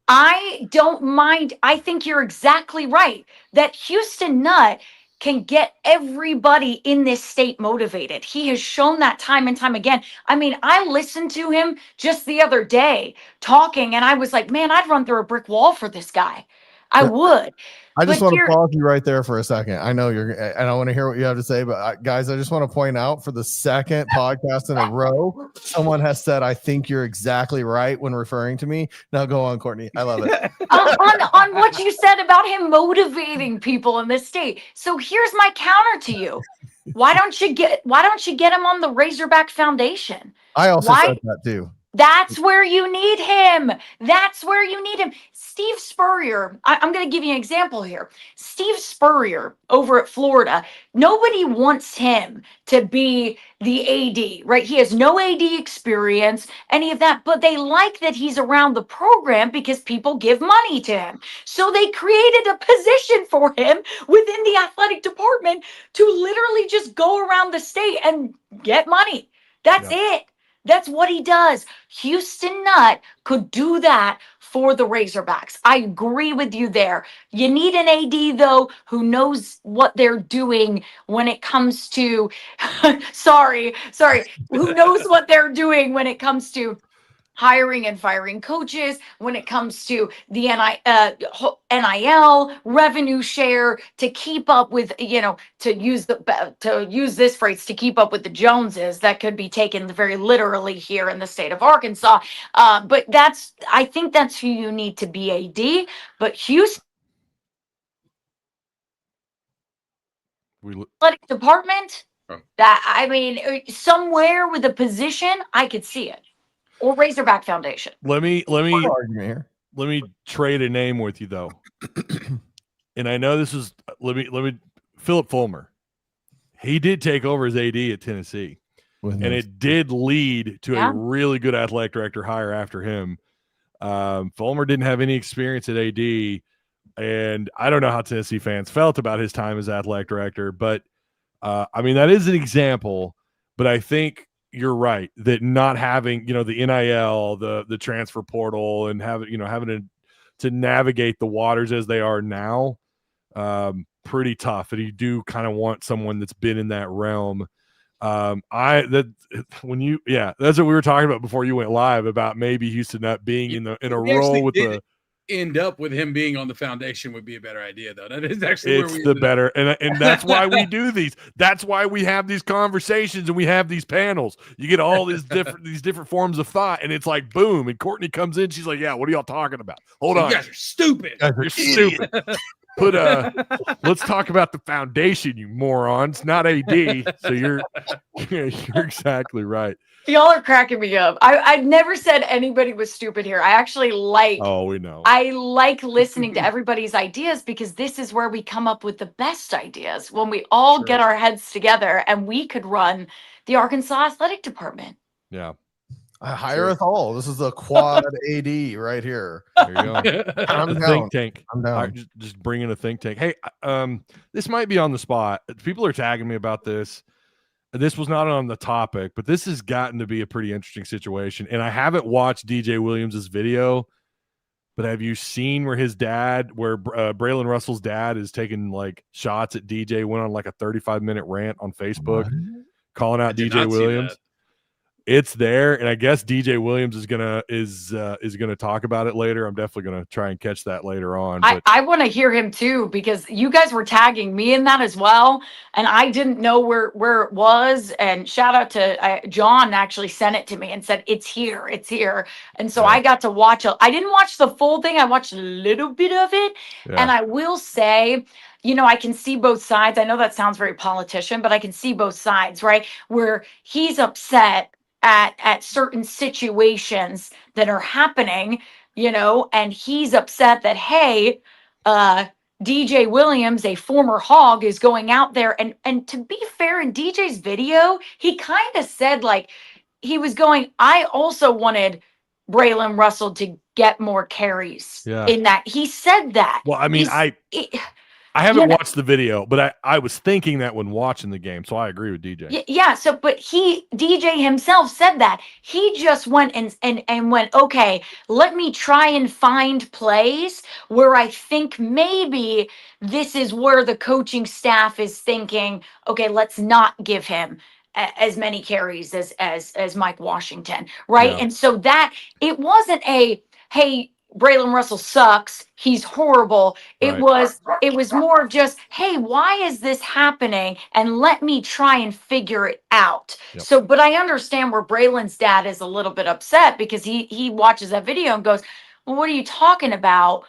I don't mind. I think you're exactly right that Houston Nutt can get everybody in this state motivated. He has shown that time and time again. I mean, I listened to him just the other day talking, and I was like, man, I'd run through a brick wall for this guy. I would. I just But want to here- pause you right there for a second. I know you're, and I want to hear what you have to say, but guys, I just want to point out for the second podcast in a row, someone has said, I think you're exactly right when referring to me. Now go on, Courtney. I love it. on what you said about him motivating people in this state. So here's my counter to you. Why don't you get him on the Razorback Foundation? I also Why? said that too. That's where you need him. That's where you need him. Steve Spurrier, I'm going to give you an example here. Steve Spurrier over at Florida, nobody wants him to be the AD, right? He has no AD experience, any of that, but they like that he's around the program because people give money to him. So they created a position for him within the athletic department to literally just go around the state and get money. That's it. That's what he does. Houston Nutt could do that for the Razorbacks. I agree with you there. You need an AD, though, who knows what they're doing when it comes to, sorry, who knows what they're doing when it comes to hiring and firing coaches, when it comes to the NIL revenue share, to keep up with, to use this phrase, to keep up with the Joneses. That could be taken very literally here in the state of Arkansas. But I think that's who you need to be AD. But Houston athletic department, somewhere with a position, I could see it. Or Razorback Foundation. Let me trade a name with you though. And I know this is let me Philip Fulmer. He did take over as AD at Tennessee. And it did lead to a really good athletic director hire after him. Fulmer didn't have any experience at AD, and I don't know how Tennessee fans felt about his time as athletic director, but that is an example. But I think you're right that not having, the NIL, the transfer portal, and having to navigate the waters as they are now, pretty tough. And you do kind of want someone that's been in that realm. That's what we were talking about before you went live about maybe Houston Nutt being in a role with the. End up with him being on the foundation would be a better idea, though. That is actually it's the better, and that's why we do these. That's why we have these conversations and we have these panels. You get all these different forms of thought, and it's like boom. And Courtney comes in, she's like, "Yeah, what are y'all talking about? Hold on, you guys are stupid. You're stupid." Let's talk about the foundation, you morons, not AD. So you're exactly right. Y'all are cracking me up. I've never said anybody was stupid here. I actually like. Oh, we know. I like listening to everybody's ideas because this is where we come up with the best ideas when we all get our heads together and we could run the Arkansas athletic department. Yeah. Hire us all. This is a quad AD right here. There you go. I'm down. Think tank. I'm down. Just bring in a think tank. Hey, this might be on the spot. People are tagging me about this. This was not on the topic, but this has gotten to be a pretty interesting situation. And I haven't watched DJ Williams' video, but have you seen where Braylon Russell's dad is taking like shots at DJ, went on like a 35-minute rant on Facebook calling out DJ Williams? It's there, and I guess DJ Williams is gonna talk about it later. I'm definitely gonna try and catch that later on. But I want to hear him too because you guys were tagging me in that as well, and I didn't know where it was. And shout out to John, actually sent it to me and said it's here, and so I got to watch it. I didn't watch the full thing. I watched a little bit of it, and I will say, I can see both sides. I know that sounds very politician, but I can see both sides, right? Where he's upset at certain situations that are happening, and he's upset that, hey, DJ Williams, a former Hog, is going out there. And to be fair, in DJ's video, he kind of said, like, he was going, I also wanted Braylon Russell to get more carries in that. He said that. Well, I mean, I haven't watched the video, but I was thinking that when watching the game, so I agree with DJ. Yeah. So, but DJ himself said that he just went and went, okay, let me try and find plays where I think maybe this is where the coaching staff is thinking, okay, let's not give him as many carries as Mike Washington, right? Yeah. And so that it wasn't hey, Braylon Russell sucks. He's horrible. It was more just, hey, why is this happening? And let me try and figure it out. Yep. So, but I understand where Braylon's dad is a little bit upset because he watches that video and goes, well, what are you talking about?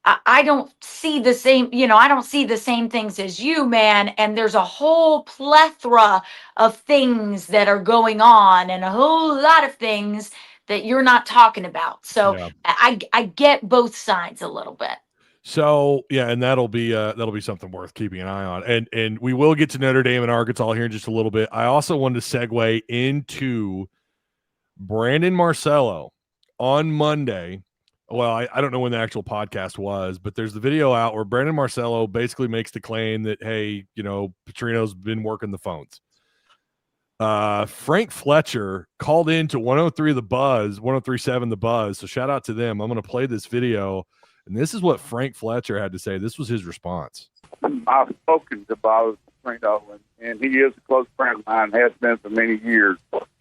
I don't see the same, I don't see the same things as you, man. And there's a whole plethora of things that are going on and a whole lot of things that you're not talking about. So Yeah. I get both sides a little bit. So yeah, and that'll be something worth keeping an eye on. And we will get to Notre Dame and Arkansas here in just a little bit. I also wanted to segue into Brandon Marcello on Monday. Well, I don't know when the actual podcast was, but there's the video out where Brandon Marcello basically makes the claim that, hey, Petrino's been working the phones. Frank Fletcher called in to 103 The Buzz, 103.7 The Buzz. So shout out to them. I'm going to play this video, and this is what Frank Fletcher had to say. This was his response. I've spoken to Bob Petrino, and he is a close friend of mine, has been for many years.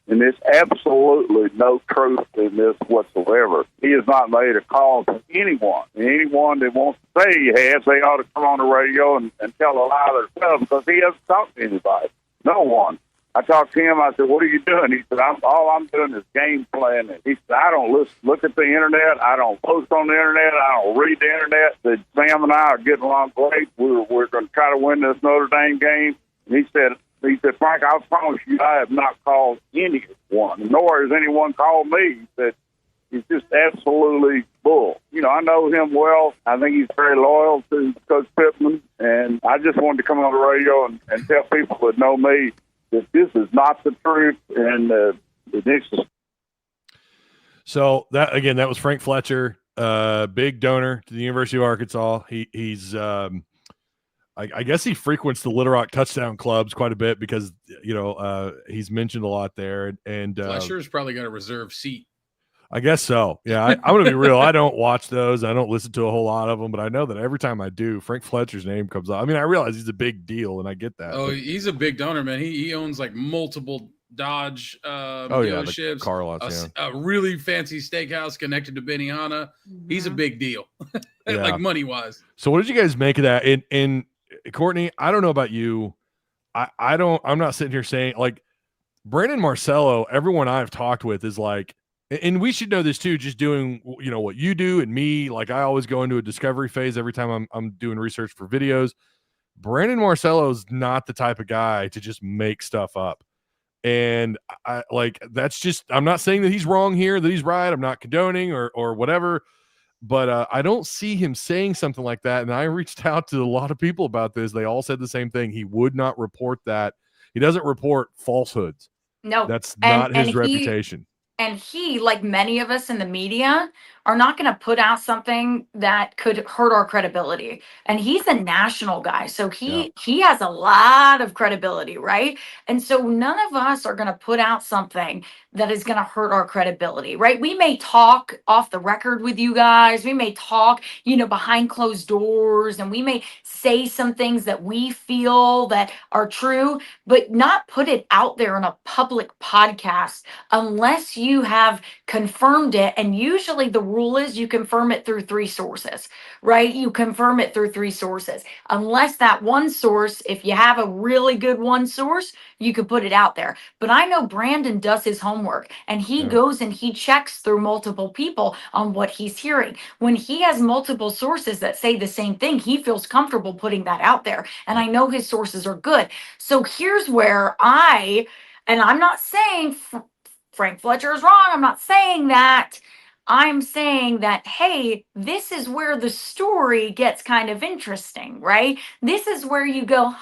And there's absolutely no truth in this whatsoever. He has not made a call to anyone. And anyone that wants to say he has, they ought to come on the radio and tell a lie themselves, because he hasn't talked to anybody. No one. I talked to him. I said, what are you doing? He said, all I'm doing is game planning. He said, I don't look at the internet. I don't post on the internet. I don't read the internet. That Sam and I are getting along great. We're going to try to win this Notre Dame game. And he said, Frank, I promise you, I have not called anyone, nor has anyone called me. He said, he's just absolutely bull. I know him well. I think he's very loyal to Coach Pittman. And I just wanted to come on the radio and tell people that know me that this is not the truth. And this is. So that was Frank Fletcher, big donor to the University of Arkansas. He's I guess he frequents the Little Rock touchdown clubs quite a bit because, he's mentioned a lot there. And Fletcher's probably got a reserved seat. I guess so. Yeah, I'm going to be real. I don't watch those. I don't listen to a whole lot of them, but I know that every time I do, Frank Fletcher's name comes up. I mean, I realize he's a big deal, and I get that. Oh, he's a big donor, man. He owns like multiple Dodge dealerships. The car lots, a really fancy steakhouse connected to Benihana. He's a big deal, like money-wise. So what did you guys make of that? And Courtney, I don't know about you. I'm not sitting here saying, like, Brandon Marcello, everyone I've talked with is like, and we should know this too, just doing, what you do and me. Like, I always go into a discovery phase every time I'm doing research for videos. Brandon Marcello is not the type of guy to just make stuff up. And that's just, I'm not saying that he's wrong here, that he's right. I'm not condoning or whatever, but I don't see him saying something like that. And I reached out to a lot of people about this. They all said the same thing. He would not report that. He doesn't report falsehoods. No, that's not his reputation. And he, like many of us in the media, are not going to put out something that could hurt our credibility. And he's a national guy, so he has a lot of credibility, right? And so none of us are going to put out something that is going to hurt our credibility, right? We may talk off the record with you guys. We may talk, behind closed doors, and we may say some things that we feel that are true, but not put it out there in a public podcast unless you have confirmed it. And usually the rule is you confirm it through 3 sources, right? You confirm it through 3 sources. Unless that one source, if you have a really good one source, you could put it out there. But I know Brandon does his homework, and he goes and he checks through multiple people on what he's hearing. When he has multiple sources that say the same thing, he feels comfortable putting that out there. And I know his sources are good. So here's where and I'm not saying Frank Fletcher is wrong. I'm not saying that. I'm saying that, hey, this is where the story gets kind of interesting, right? This is where you go,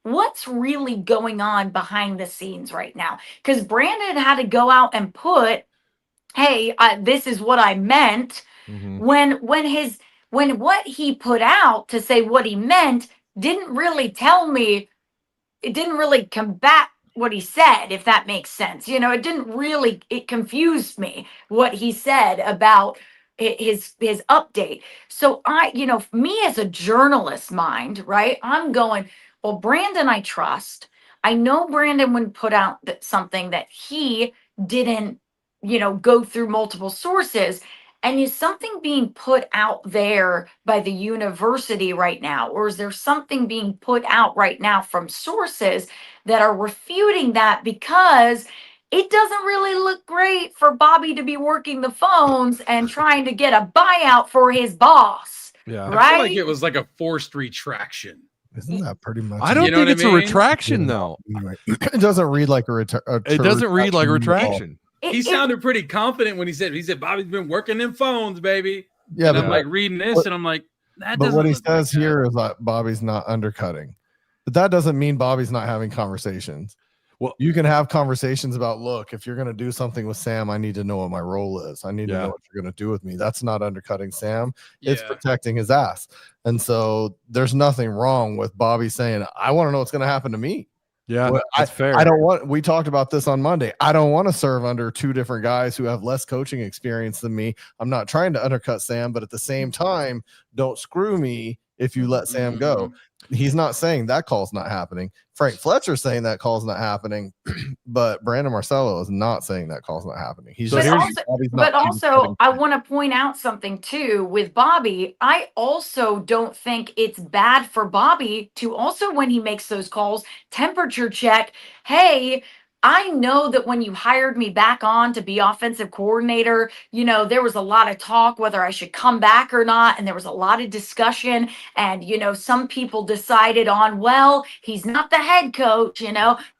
what's really going on behind the scenes right now? Because Brandon had to go out and put, hey, this is what I meant, when when what he put out to say what he meant didn't really tell me, it didn't really combat what he said, if that makes sense. It didn't really, it confused me what he said about his update. So me as a journalist mind, right? I'm going, well, Brandon, I trust. I know Brandon would put out something that he didn't, go through multiple sources. And is something being put out there by the university right now? Or is there something being put out right now from sources that are refuting that? Because it doesn't really look great for Bobby to be working the phones and trying to get a buyout for his boss. Yeah. Right? I feel like it was like a forced retraction. Isn't that pretty much? I don't You know think what it's I a mean? retraction, though. Anyway, it doesn't read like a It doesn't read like a retraction. He sounded pretty confident when he said Bobby's been working them phones, baby. Yeah, and but I'm like reading this, and I'm like, that but doesn't. what he look like says that. here is that Bobby's not undercutting, but that doesn't mean Bobby's not having conversations. Well, you can have conversations about, look, if you're going to do something with Sam, I need to know what my role is. I need to know what you're going to do with me. That's not undercutting Sam. It's protecting his ass. And so there's nothing wrong with Bobby saying, I want to know what's going to happen to me. Yeah, that's fair. We talked about this on Monday. I don't want to serve under two different guys who have less coaching experience than me. I'm not trying to undercut Sam, but at the same time, don't screw me if you let Sam go. He's not saying that call's not happening. Frank Fletcher's saying that call's not happening, but Brandon Marcello is not saying that call's not happening. He's but also I want to point out something too with Bobby. I also don't think it's bad for Bobby to also, when he makes those calls, temperature check. Hey, I know that when you hired me back on to be offensive coordinator, there was a lot of talk whether I should come back or not. And there was a lot of discussion. And, some people decided on, well, he's not the head coach,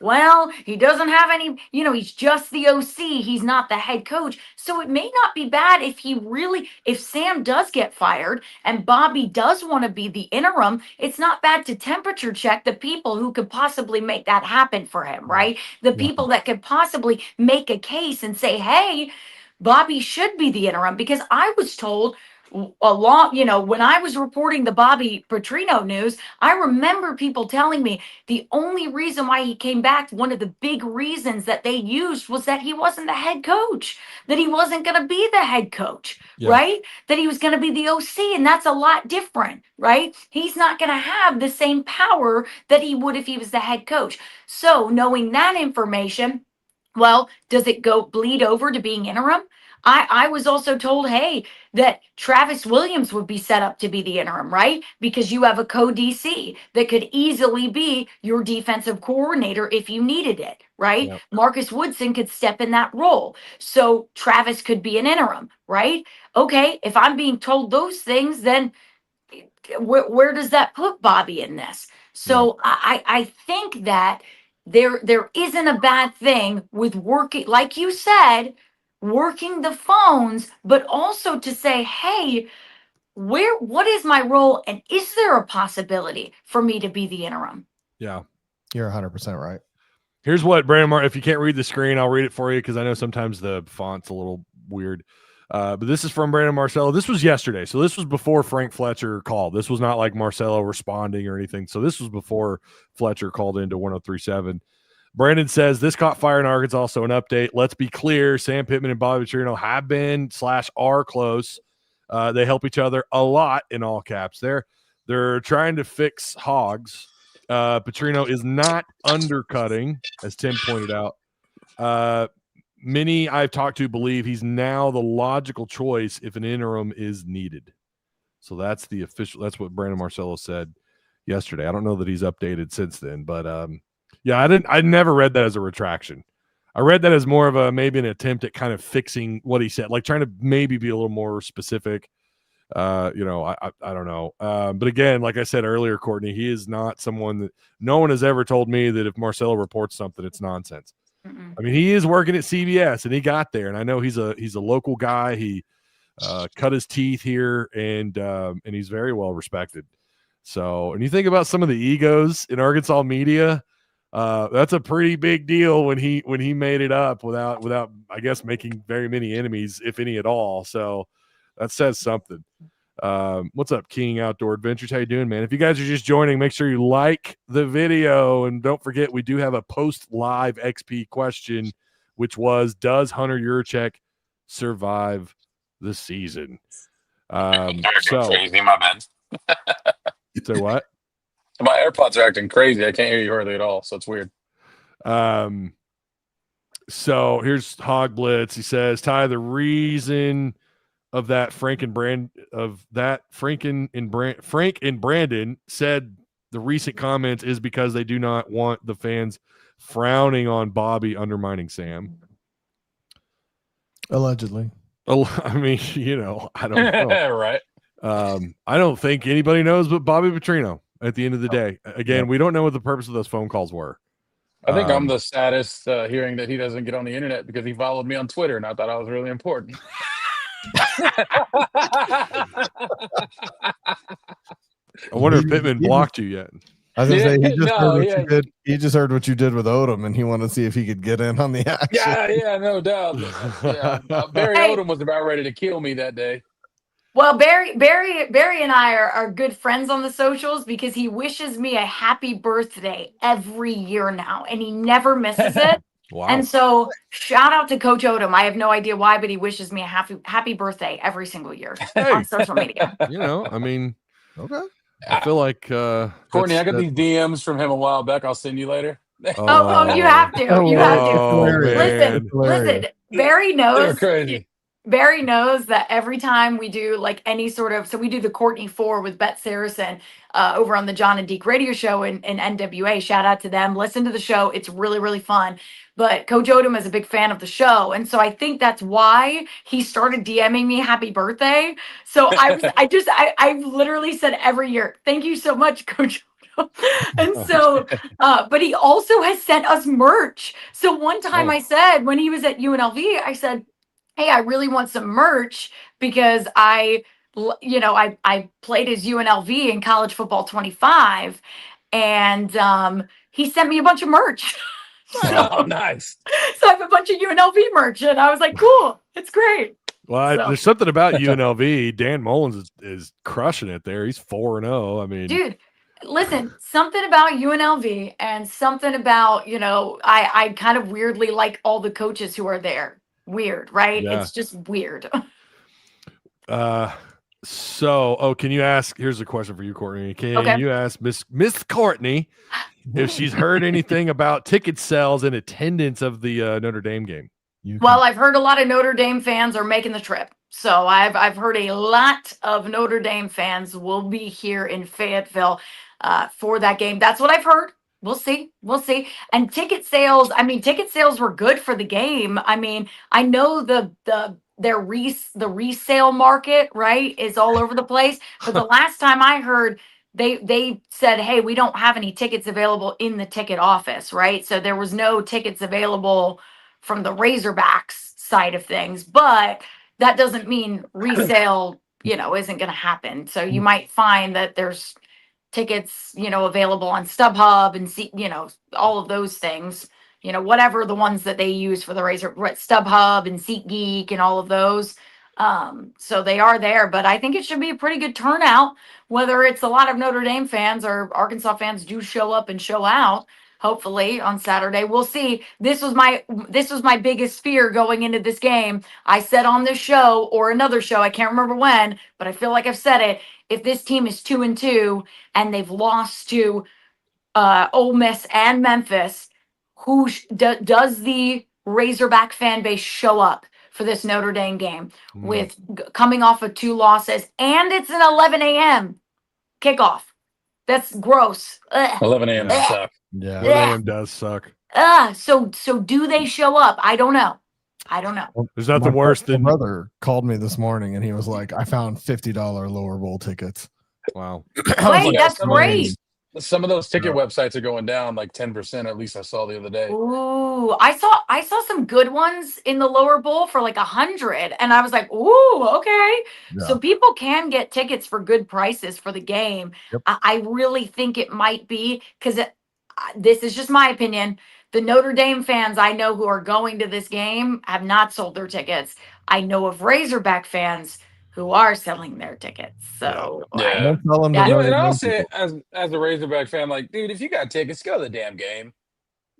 well, he doesn't have any, he's just the OC. He's not the head coach. So it may not be bad if Sam does get fired and Bobby does want to be the interim, it's not bad to temperature check the people who could possibly make that happen for him, right? The people that could possibly make a case and say, hey, Bobby should be the interim, because I was told when I was reporting the Bobby Petrino news, I remember people telling me the only reason why he came back, one of the big reasons that they used, was that he wasn't the head coach, that he wasn't going to be the head coach, right? That he was going to be the OC, and that's a lot different, right? He's not going to have the same power that he would if he was the head coach. So knowing that information, well, does it bleed over to being interim? I was also told, hey, that Travis Williams would be set up to be the interim, right? Because you have a co-DC that could easily be your defensive coordinator if you needed it, right? Yep. Marcus Woodson could step in that role. So Travis could be an interim, right? Okay, if I'm being told those things, then where does that put Bobby in this? So I think that there isn't a bad thing with working, like you said, working the phones, but also to say, hey, what is my role, and is there a possibility for me to be the interim? Yeah, you're 100% right. Here's what Brandon Martin, if you can't read the screen, I'll read it for you, because I know sometimes the font's a little weird. But this is from Brandon Marcello. This was yesterday, so this was before Frank Fletcher called. This was not like Marcello responding or anything. So this was before Fletcher called into 103.7. Brandon says, this caught fire in Arkansas, so an update. Let's be clear, Sam Pittman and Bobby Petrino have been / are close. They help each other a lot, in all caps. They're trying to fix Hogs. Petrino is not undercutting, as Tim pointed out. Many I've talked to believe he's now the logical choice if an interim is needed. So that's what Brandon Marcello said yesterday. I don't know that he's updated since then, but I never read that as a retraction. I read that as more of maybe an attempt at kind of fixing what he said, like trying to maybe be a little more specific. I don't know. But again, like I said earlier, Courtney, he is not someone that no one has ever told me that if Marcello reports something, it's nonsense. Mm-mm. I mean, he is working at CBS and he got there, and I know he's a local guy. He cut his teeth here, and he's very well respected. So, and you think about some of the egos in Arkansas media, that's a pretty big deal when he made it up without I guess making very many enemies, if any at all. So that says something. What's up, King Outdoor Adventures? How you doing, man? If you guys are just joining, make sure you like the video, and don't forget we do have a post live XP question, which was, does Hunter Yurachek survive the season? So crazy, my bad. Say what? My AirPods are acting crazy. I can't hear you hardly at all, so it's weird. So here's Hog Blitz. He says, Ty, the reason of that Frank and Brandon said the recent comments is because they do not want the fans frowning on Bobby undermining Sam. Allegedly. I mean, I don't know. Right. I don't think anybody knows but Bobby Petrino at the end of the day. Again, we don't know what the purpose of those phone calls were. I think I'm the saddest hearing that he doesn't get on the internet because he followed me on Twitter and I thought I was really important. I wonder if Pittman blocked you yet. I was gonna say he just heard what you did with Odom, and he wanted to see if he could get in on the action. Yeah, no doubt. Barry Odom was about ready to kill me that day. Well, Barry and I are good friends on the socials because he wishes me a happy birthday every year now, and he never misses it. Wow. And so shout out to Coach Odom. I have no idea why, but he wishes me a happy birthday every single year on social media. I mean, okay. I feel like Courtney, I got these DMs from him a while back. I'll send you later. Oh, you have to. You have to. Listen. Barry knows. They're crazy. Barry knows that every time we do like any sort of, so we do the Courtney 4 with Beth Saracen over on the John and Deke radio show in NWA. Shout out to them. Listen to the show. It's really, really fun. But Coach Odom is a big fan of the show. And so I think that's why he started DMing me happy birthday. So I literally said every year, thank you so much, Coach Odom. And so, but he also has sent us merch. So one time I said, when he was at UNLV, I said, hey, I really want some merch because I played as UNLV in college football 25, and he sent me a bunch of merch. Oh, nice. So I have a bunch of UNLV merch, and I was like, cool, it's great. Well, there's something about UNLV. Dan Mullins is crushing it there. He's 4-0. I mean, dude, listen, something about UNLV and something about, I kind of weirdly like all the coaches who are there. Weird, right? Yeah. It's just weird. Can you ask? Here's a question for you, Courtney. Can you ask Miss Courtney if she's heard anything about ticket sales and attendance of the Notre Dame game? Well, I've heard a lot of Notre Dame fans are making the trip. So I've heard a lot of Notre Dame fans will be here in Fayetteville for that game. That's what I've heard. We'll see. And ticket sales were good for the game. I mean, I know the resale market, right, is all over the place. But the last time I heard, they said, hey, we don't have any tickets available in the ticket office, right? So there was no tickets available from the Razorbacks side of things. But that doesn't mean resale, isn't going to happen. So you might find that there's tickets, available on StubHub and all of those things, whatever the ones that they use for the StubHub and SeatGeek and all of those. So they are there, but I think it should be a pretty good turnout, whether it's a lot of Notre Dame fans or Arkansas fans do show up and show out. Hopefully on Saturday, we'll see. This was my biggest fear going into this game. I said on this show or another show, I can't remember when, but I feel like I've said it. If this team is 2-2 and they've lost to Ole Miss and Memphis, does the Razorback fan base show up for this Notre Dame game with coming off of 2 losses, and it's an 11 a.m. kickoff? That's gross. Ugh. 11 a.m. suck. Yeah, 11 a.m. does suck. So do they show up? I don't know. There's nothing worse than my brother called me this morning and he was like, I found $50 lower bowl tickets. Wow. Wait, that's great. Some of those ticket websites are going down like 10%, at least I saw the other day. Ooh, I saw some good ones in the lower bowl for like 100, and I was like, ooh, okay. Yeah. So people can get tickets for good prices for the game. Yep. I really think it might be because this is just my opinion. The Notre Dame fans I know who are going to this game have not sold their tickets. I know of Razorback fans who are selling their tickets. So Yeah. Don't tell them to Yeah. You know, Notre and I'll Dame say people. as a Razorback fan, like, dude, if you got tickets, go to the damn game.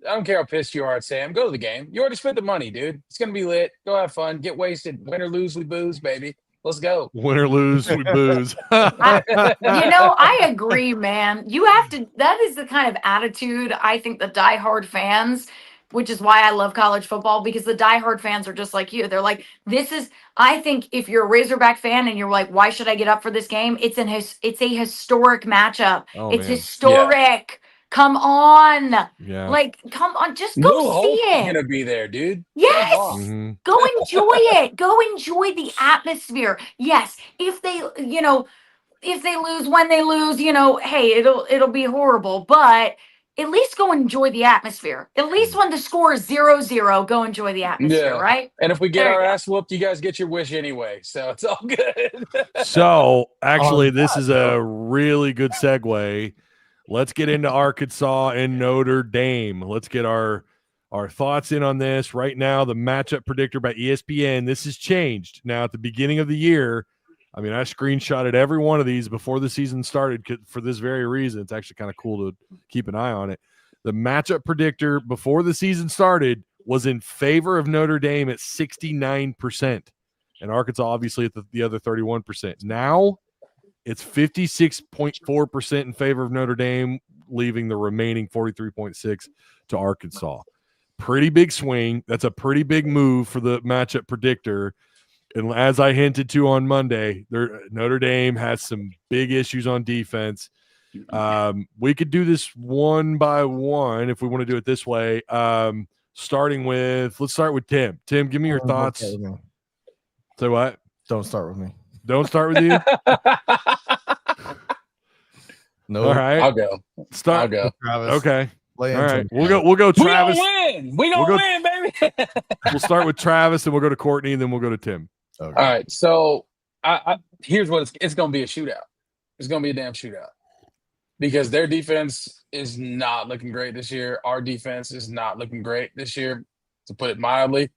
I don't care how pissed you are at Sam. Go to the game. You already spent the money, dude. It's gonna be lit. Go have fun. Get wasted. Win or lose, we booze, baby. Let's go. Win or lose, we booze. I agree, man. You have to, that is the kind of attitude I think the diehard fans, which is why I love college football, because the diehard fans are just like you. They're like, I think if you're a Razorback fan and you're like, why should I get up for this game? It's a historic matchup. Oh, It's man. historic. Come on. Yeah. Like, come on. Just New go Hope see is it. gonna be there, dude. Yes. Come on. Mhm. Go enjoy it. Go enjoy the atmosphere. Yes. If they lose, when they lose, hey, it'll be horrible, but at least go enjoy the atmosphere. At least when the score is 0-0, go enjoy the atmosphere, Yeah. right? And if we get There our you go. ass whooped, you guys get your wish anyway. So it's all good. So, actually, On this that is a really good segue. Let's get into Arkansas and Notre Dame. Let's get our thoughts in on this. Right now, the matchup predictor by ESPN, this has changed. Now, at the beginning of the year, I mean, I screenshotted every one of these before the season started for this very reason. It's actually kind of cool to keep an eye on it. The matchup predictor before the season started was in favor of Notre Dame at 69%, and Arkansas obviously at the other 31%. Now it's 56.4% in favor of Notre Dame, leaving the remaining 43.6% to Arkansas. Pretty big swing. That's a pretty big move for the matchup predictor. And as I hinted to on Monday, Notre Dame has some big issues on defense. We could do this one by one if we want to do it this way. Let's start with Tim. Tim, give me your thoughts. Say what? Don't start with me. Don't start with you? No. All right. I'll go. Start. I'll go. Travis. Okay. Lay All into right. him. We'll go We Travis. gonna win. We gonna win, baby. We'll start with Travis, and we'll go to Courtney, and then we'll go to Tim. Okay. All right. So here's what it's gonna be a shootout. It's gonna be a damn shootout. Because their defense is not looking great this year. Our defense is not looking great this year, to put it mildly.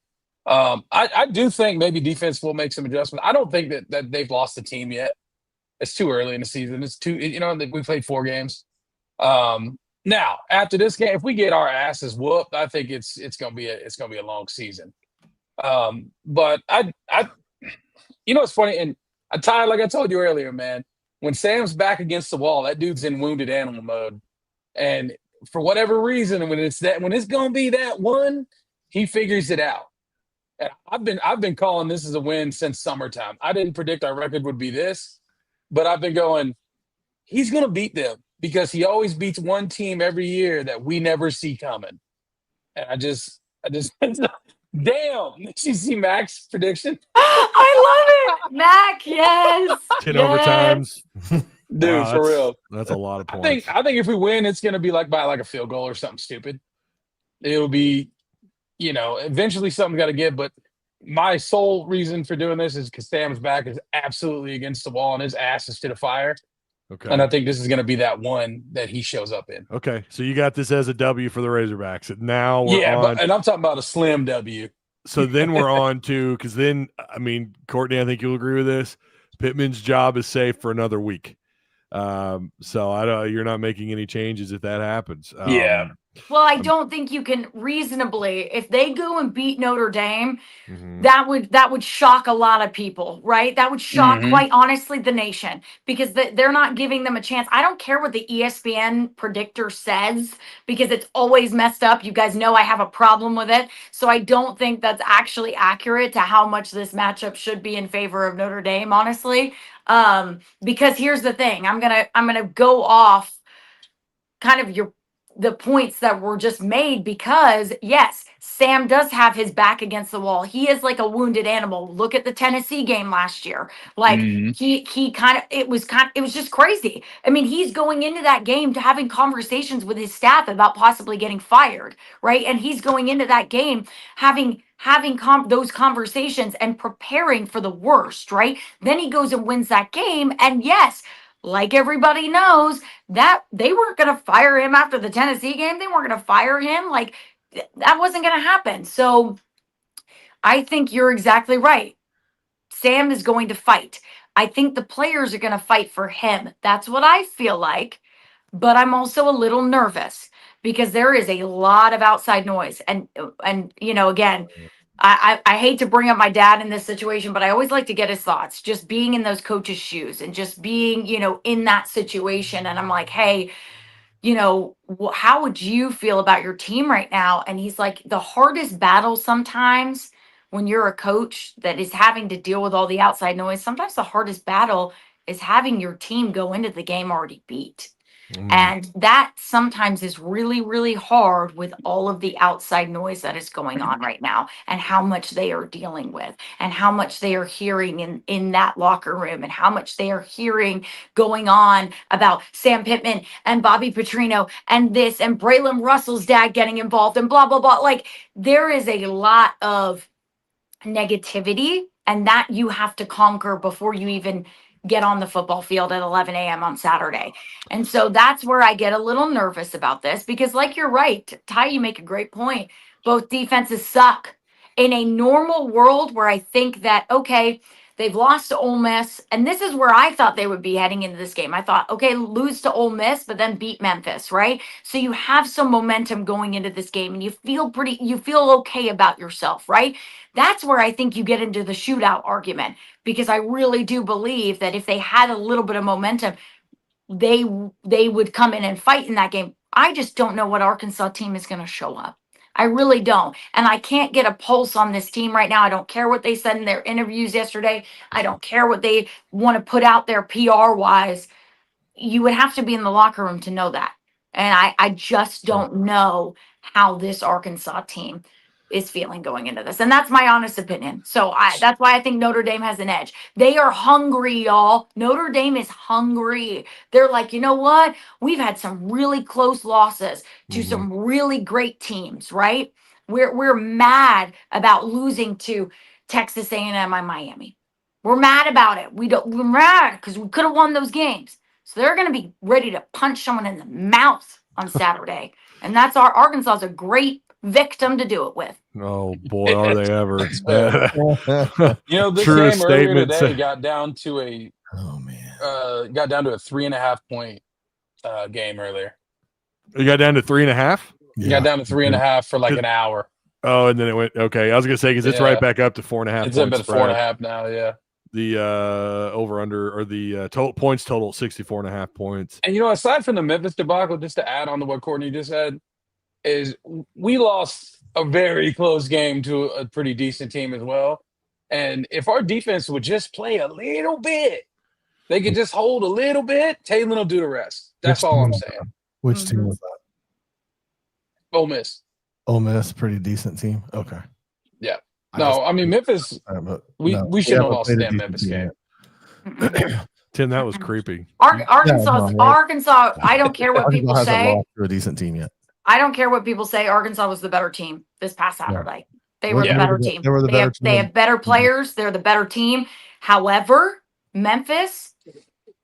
I do think maybe defense will make some adjustments. I don't think that they've lost the team yet. It's too early in the season. We played 4 games. Now after this game, if we get our asses whooped, I think it's gonna be a long season. But it's funny, and Ty, like I told you earlier, man, when Sam's back against the wall, that dude's in wounded animal mode, and for whatever reason, when it's gonna be that one, he figures it out. And I've been calling this as a win since summertime. I didn't predict our record would be this, but I've been going, he's going to beat them because he always beats one team every year that we never see coming. And I just damn. Did you see Mac's prediction? I love it. Mac, yes. 10 yes. overtimes. Dude, Wow, for real. That's a lot of points. I think if we win, it's going to be like by like a field goal or something stupid. It'll be, eventually something's got to give. But my sole reason for doing this is because Sam's back is absolutely against the wall and his ass is to the fire. Okay. And I think this is going to be that one that he shows up in. Okay. So you got this as a W for the Razorbacks. Now we're on. And I'm talking about a slim W. So then we're on to, because then, I mean, Courtney, I think you'll agree with this. Pittman's job is safe for another week. So you're not making any changes if that happens. Well, I don't think you can reasonably, if they go and beat Notre Dame, mhm. that would shock a lot of people, right? That would shock, quite honestly, the nation, because they're not giving them a chance. I don't care what the ESPN predictor says, because it's always messed up. You guys know I have a problem with it. So I don't think that's actually accurate to how much this matchup should be in favor of Notre Dame, honestly. Because here's the thing, I'm gonna go off kind of the points that were just made, because yes, Sam does have his back against the wall. He is like a wounded animal. Look at the Tennessee game last year. Like he kind of, it was just crazy. I mean, he's going into that game to having conversations with his staff about possibly getting fired, right? And he's going into that game having those conversations and preparing for the worst, right? Then he goes and wins that game, and yes, like everybody knows, that they weren't going to fire him after the Tennessee game. They weren't going to fire him. Like, that wasn't going to happen. So I think you're exactly right. Sam is going to fight. I think the players are going to fight for him. That's what I feel like. But I'm also a little nervous because there is a lot of outside noise. And again, I hate to bring up my dad in this situation, but I always like to get his thoughts. Just being in those coaches' shoes and just being, in that situation. And I'm like, hey, how would you feel about your team right now? And he's like, the hardest battle sometimes when you're a coach that is having to deal with all the outside noise, sometimes the hardest battle is having your team go into the game already beat. And that sometimes is really, really hard with all of the outside noise that is going on right now and how much they are dealing with and how much they are hearing in that locker room and how much they are hearing going on about Sam Pittman and Bobby Petrino and this and Braylon Russell's dad getting involved and blah, blah, blah. Like there is a lot of negativity and that you have to conquer before you even get on the football field at 11 a.m. on Saturday. And so that's where I get a little nervous about this because like you're right, Ty, you make a great point. Both defenses suck. In a normal world where I think that, okay, they've lost to Ole Miss, and this is where I thought they would be heading into this game. I thought, okay, lose to Ole Miss, but then beat Memphis, right? So you have some momentum going into this game and you feel okay about yourself, right? That's where I think you get into the shootout argument because I really do believe that if they had a little bit of momentum, they would come in and fight in that game. I just don't know what Arkansas team is going to show up. I really don't. And I can't get a pulse on this team right now. I don't care what they said in their interviews yesterday. I don't care what they want to put out there PR wise. You would have to be in the locker room to know that. And I just don't know how this Arkansas team is feeling going into this. And that's my honest opinion. So that's why I think Notre Dame has an edge. They are hungry, y'all. Notre Dame is hungry. They're like, you know what? We've had some really close losses to some really great teams, right? We're mad about losing to Texas A&M and Miami. We're mad about it. We're mad because we could have won those games. So they're going to be ready to punch someone in the mouth on Saturday. And that's Arkansas is a great victim to do it with. Oh boy, are they ever? This True game earlier statements. today got down to a 3.5 point game earlier. You got down to 3.5. You got down to 3.5 for like an hour. Oh, and then it went okay. I was gonna say because it's right back up to 4.5. It's up at 4.5 now. Yeah. The over under or the total points total 64.5 points. And aside from the Memphis debacle, just to add on to what Courtney just said, is we lost a very close game to a pretty decent team as well. And if our defense would just play a little bit, they could just hold a little bit, Taylor will do the rest. That's all I'm saying. Which team was that? Ole Miss. Ole Miss, pretty decent team. Okay. Yeah. No, I mean Memphis. We shouldn't have lost that Memphis game. Tim, that was creepy. Arkansas. I don't care what people say. A decent team yet. I don't care what people say. Arkansas was the better team this past Saturday. They were the better team. They have better players. They're the better team. However, Memphis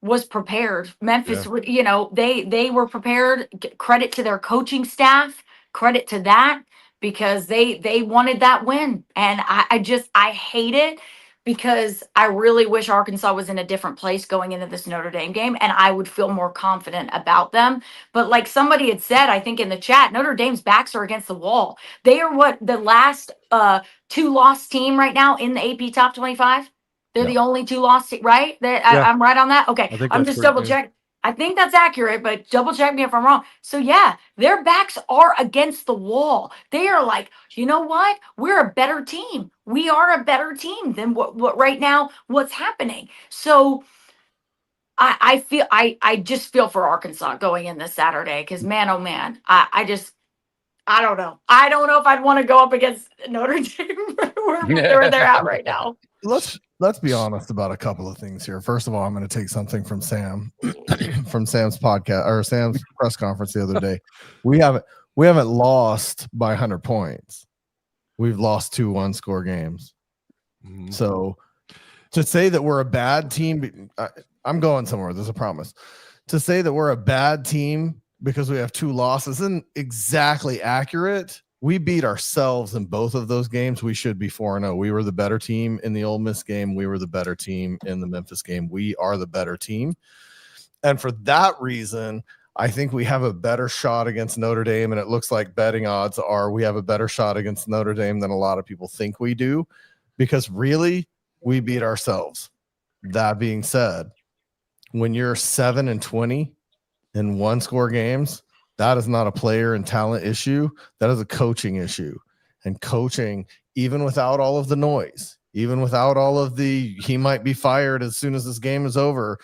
was prepared. Memphis, they were prepared. Credit to their coaching staff. Credit to that. Because they wanted that win. And I hate it because I really wish Arkansas was in a different place going into this Notre Dame game and I would feel more confident about them. But like somebody had said, I think in the chat, Notre Dame's backs are against the wall. They are the last 2-loss team right now in the AP top 25. They're the only 2-loss team, right? I'm right on that? Okay, I'm just double checking. I think that's accurate, but double check me if I'm wrong. So yeah, their backs are against the wall. They are like, you know what? We're a better team. We are a better team than what right now, what's happening. So I just feel for Arkansas going in this Saturday because man, oh man, I don't know. I don't know if I'd want to go up against Notre Dame where they're at right now. Let's be honest about a couple of things here. First of all, I'm going to take something from Sam, from Sam's podcast or Sam's press conference the other day. We haven't lost by 100 points. We've lost 2 1-score games. Mm-hmm. So to say that we're a bad team, I'm going somewhere. There's a promise. To say that we're a bad team because we have 2 losses isn't exactly accurate. we beat ourselves in both of those games. We should be 4-0. We were the better team in the Ole Miss game. We were the better team in the Memphis game. We are the better team. And for that reason, I think we have a better shot against Notre Dame. And it looks like betting odds are we have a better shot against Notre Dame than a lot of people think we do, because really we beat ourselves. That being said, when you're 7-20 in one-score games, that is not a player and talent issue. That is a coaching issue. And coaching, even without all of the noise, even without all of the he might be fired as soon as this game is over,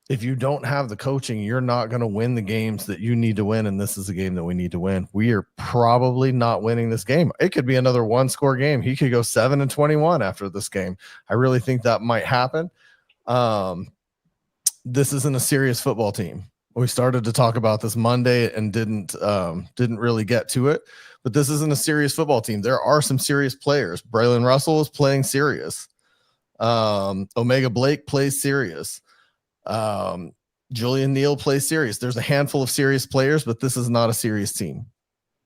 if you don't have the coaching, you're not going to win the games that you need to win, and this is a game that we need to win. We are probably not winning this game. It could be another one-score game. He could go 7-21 after this game. I really think that might happen. This isn't a serious football team. We started to talk about this Monday and didn't really get to it, but this isn't a serious football team. There are some serious players. Braylon Russell is playing serious. Omega Blake plays serious. Julian Neal plays serious. There's a handful of serious players, but this is not a serious team.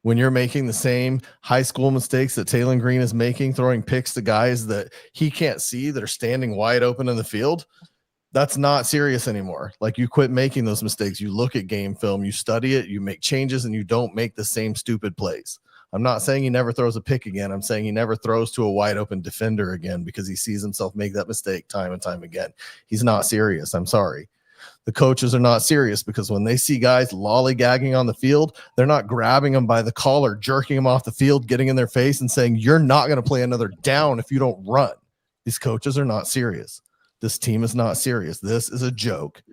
When you're making the same high school mistakes that Taylon Green is making, throwing picks to guys that he can't see that are standing wide open in the field, that's not serious anymore. Like, you quit making those mistakes. You look at game film, you study it, you make changes, and you don't make the same stupid plays. I'm not saying he never throws a pick again. I'm saying he never throws to a wide open defender again because he sees himself make that mistake time and time again. He's not serious. I'm sorry. The coaches are not serious because when they see guys lollygagging on the field, they're not grabbing them by the collar, jerking them off the field, getting in their face and saying, you're not going to play another down if you don't run. These coaches are not serious. This team is not serious. This is a joke.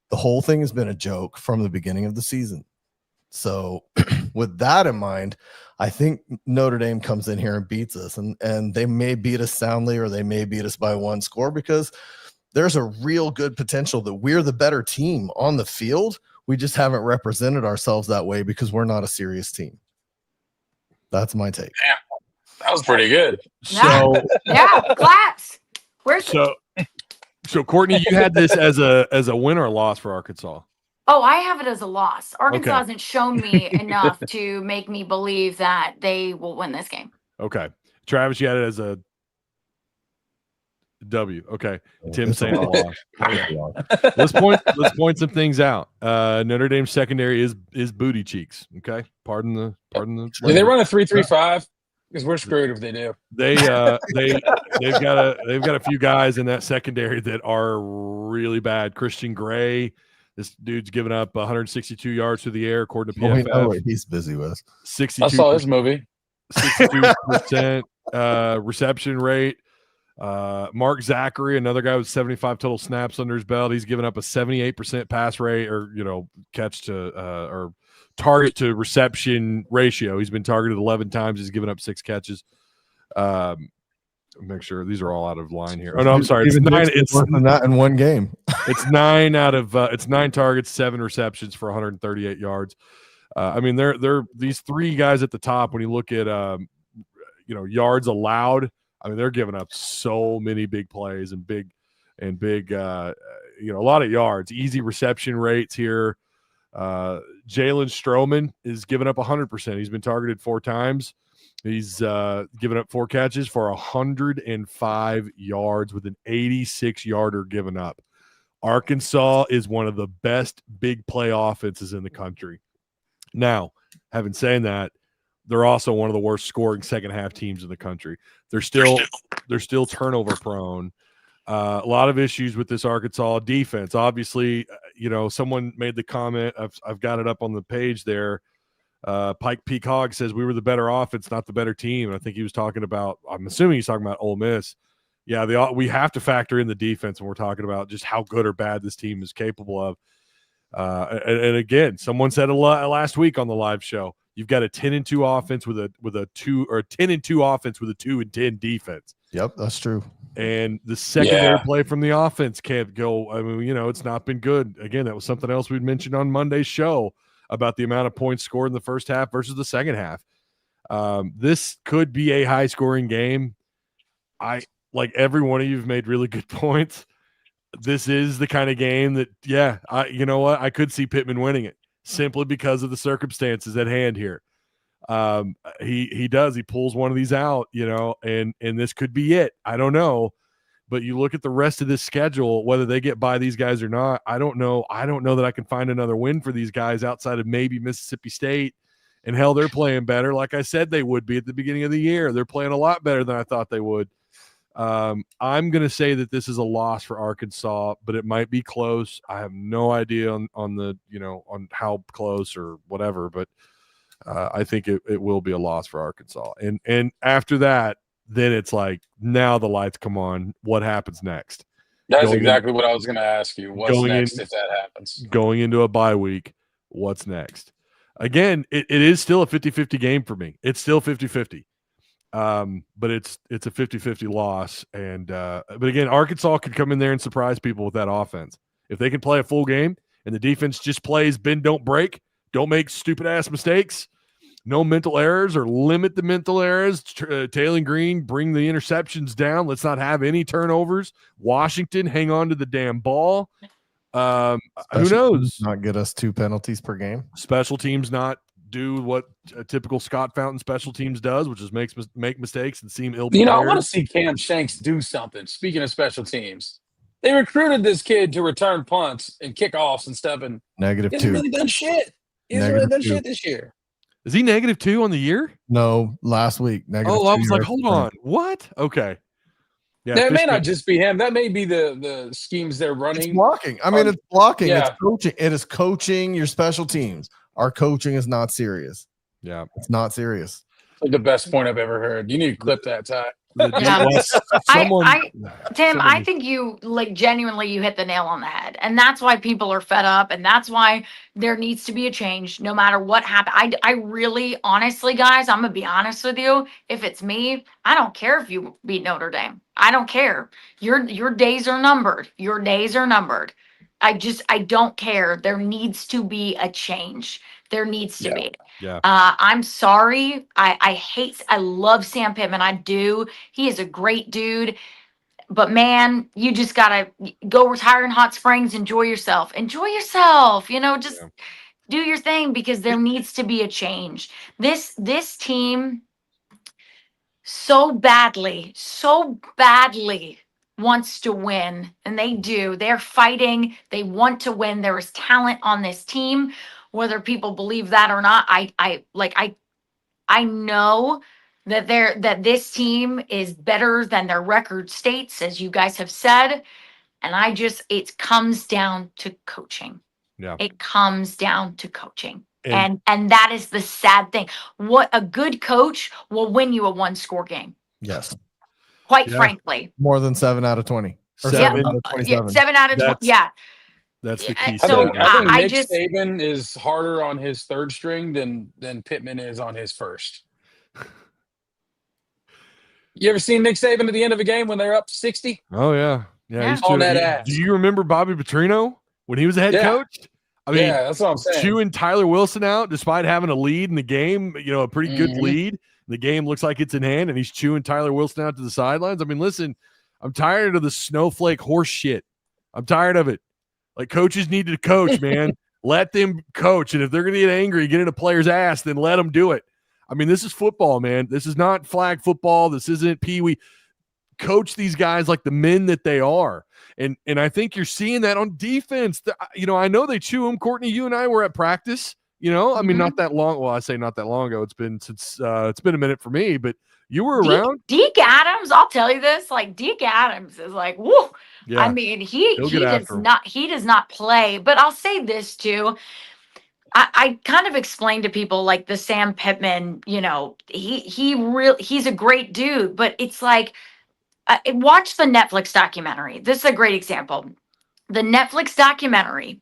The whole thing has been a joke from the beginning of the season. So with that in mind, I think Notre Dame comes in here and beats us, and they may beat us soundly or they may beat us by one score because there's a real good potential that we're the better team on the field. We just haven't represented ourselves that way because we're not a serious team. That's my take. Yeah, that was pretty good. So Yeah, claps. So Courtney, you had this as a win or a loss for Arkansas? Oh, I have it as a loss. Arkansas Okay. hasn't shown me enough to make me believe that they will win this game. Okay. Travis, you had it as a W. Okay. Tim's It's a saying a loss. loss. Let's point some things out. Notre Dame's secondary is booty cheeks. Okay. Pardon the. Do they run a 3-3-5? Because we're screwed if they do. They've got a few guys in that secondary that are really bad. Christian Gray. This dude's given up 162 yards through the air, according to PFF. We know what he's busy with. 62%, I saw his movie. 62% reception rate. Mark Zachary, another guy with 75 total snaps under his belt. He's given up a 78% pass rate or, catch to or target to reception ratio. He's been targeted 11 times. He's given up 6 catches. Make sure these are all out of line here. Oh no, I'm sorry. It's 9. It's worse than that in one game. It's 9 out of it's 9 targets, 7 receptions for 138 yards. I mean, they're these 3 guys at the top. When you look at yards allowed, I mean, they're giving up so many big plays and big a lot of yards. Easy reception rates here. Jalen Stroman is giving up 100%. He's been targeted 4 times. He's given up 4 catches for 105 yards with an 86-yarder given up. Arkansas is one of the best big play offenses in the country. Now, having said that, they're also one of the worst scoring second half teams in the country. They're still turnover prone. A lot of issues with this Arkansas defense. Obviously, someone made the comment. I've got it up on the page there. Pike Peak Hogs says we were the better offense, not the better team. And I think he was talking about, I'm assuming he's talking about Ole Miss. Yeah, we have to factor in the defense when we're talking about just how good or bad this team is capable of. And again, someone said last week on the live show, you've got a 10-2 offense with a 2 or a 10-2 offense with a 2-10 defense. Yep, that's true. And the secondary play from the offense can't go. I mean, it's not been good. Again, that was something else we'd mentioned on Monday's show about the amount of points scored in the first half versus the second half. This could be a high-scoring game. Like every one of you have made really good points. This is the kind of game that, I could see Pittman winning it simply because of the circumstances at hand here. He does. He pulls one of these out, and this could be it. I don't know. But you look at the rest of this schedule, whether they get by these guys or not, I don't know. I don't know that I can find another win for these guys outside of maybe Mississippi State. And hell, they're playing better. Like I said, they would be at the beginning of the year. They're playing a lot better than I thought they would. I'm going to say that this is a loss for Arkansas, but it might be close. I have no idea on the, on how close or whatever, but I think it will be a loss for Arkansas. And after that, then it's like, now the lights come on. What happens next? That's exactly what I was going to ask you. What's next if that happens? Going into a bye week, what's next? Again, it is still a 50-50 game for me. It's still 50-50. But it's a 50-50 loss. And but again, Arkansas could come in there and surprise people with that offense. If they can play a full game and the defense just plays bend, don't break, don't make stupid ass mistakes, no mental errors, or limit the mental errors. Taylor Green, bring the interceptions down. Let's not have any turnovers. Washington, hang on to the damn ball. Who knows? Not get us 2 penalties per game. Special teams not do what a typical Scott Fountain special teams does, which is make mistakes and seem ill prepared. I want to see Cam Shanks do something. Speaking of special teams, they recruited this kid to return punts and kickoffs and stuff, and -2. He hasn't really done shit. He hasn't really done shit this year. Is he -2 on the year? No, last week. -2. Oh, I was like, hold on. What? Okay. Yeah, that may not just be him. That may be the schemes they're running. It's blocking. I mean, it's blocking. Yeah. It's coaching. It is coaching your special teams. Our coaching is not serious. Yeah. It's not serious. Like the best point I've ever heard. You need to clip that, Ty. Tim, I think you genuinely you hit the nail on the head, and that's why people are fed up, and that's why there needs to be a change no matter what happened. I really, honestly, guys, I'm gonna be honest with you. If it's me, I don't care if you beat Notre Dame. I don't care. Your days are numbered. Your days are numbered. I don't care. There needs to be a change. There needs to be. Yeah. I'm sorry. I love Sam Pittman. I do. He is a great dude. But man, you just gotta go retire in Hot Springs. Enjoy yourself. Enjoy yourself. Just do your thing, because there needs to be a change. This team so badly wants to win, and they do. They're fighting. They want to win. There is talent on this team, whether people believe that or not. I know that this team is better than their record states, as you guys have said, and it comes down to coaching. Yeah, it comes down to coaching. And that is the sad thing. What a good coach will win you a 1-score game. Yes. Quite frankly. More than 7 out of 20. Or 7 out of 20. Yeah. That's the key. So I think Nick Saban is harder on his third string than Pittman is on his first. You ever seen Nick Saban at the end of a game when they're up 60? Oh, yeah. Yeah. On that ass. Do you remember Bobby Petrino when he was a head coach? I mean, that's what I'm saying. Chewing Tyler Wilson out despite having a lead in the game, a pretty good lead. The game looks like it's in hand, and he's chewing Tyler Wilson out to the sidelines. I mean, listen, I'm tired of the snowflake horse shit. I'm tired of it. Like, coaches need to coach, man. Let them coach. And if they're going to get angry, get in a player's ass, then let them do it. I mean, this is football, man. This is not flag football. This isn't peewee. Coach these guys like the men that they are. And I think you're seeing that on defense. I know they chew them. Courtney, you and I were at practice. I mean, not that long. Well, I say not that long ago. It's been a minute for me, but you were around. Deke Adams, I'll tell you this. Deke Adams is woo. Yeah. I mean, he does not play. But I'll say this too. I kind of explained to people the Sam Pittman. He's a great dude, but it's watch the Netflix documentary. This is a great example. The Netflix documentary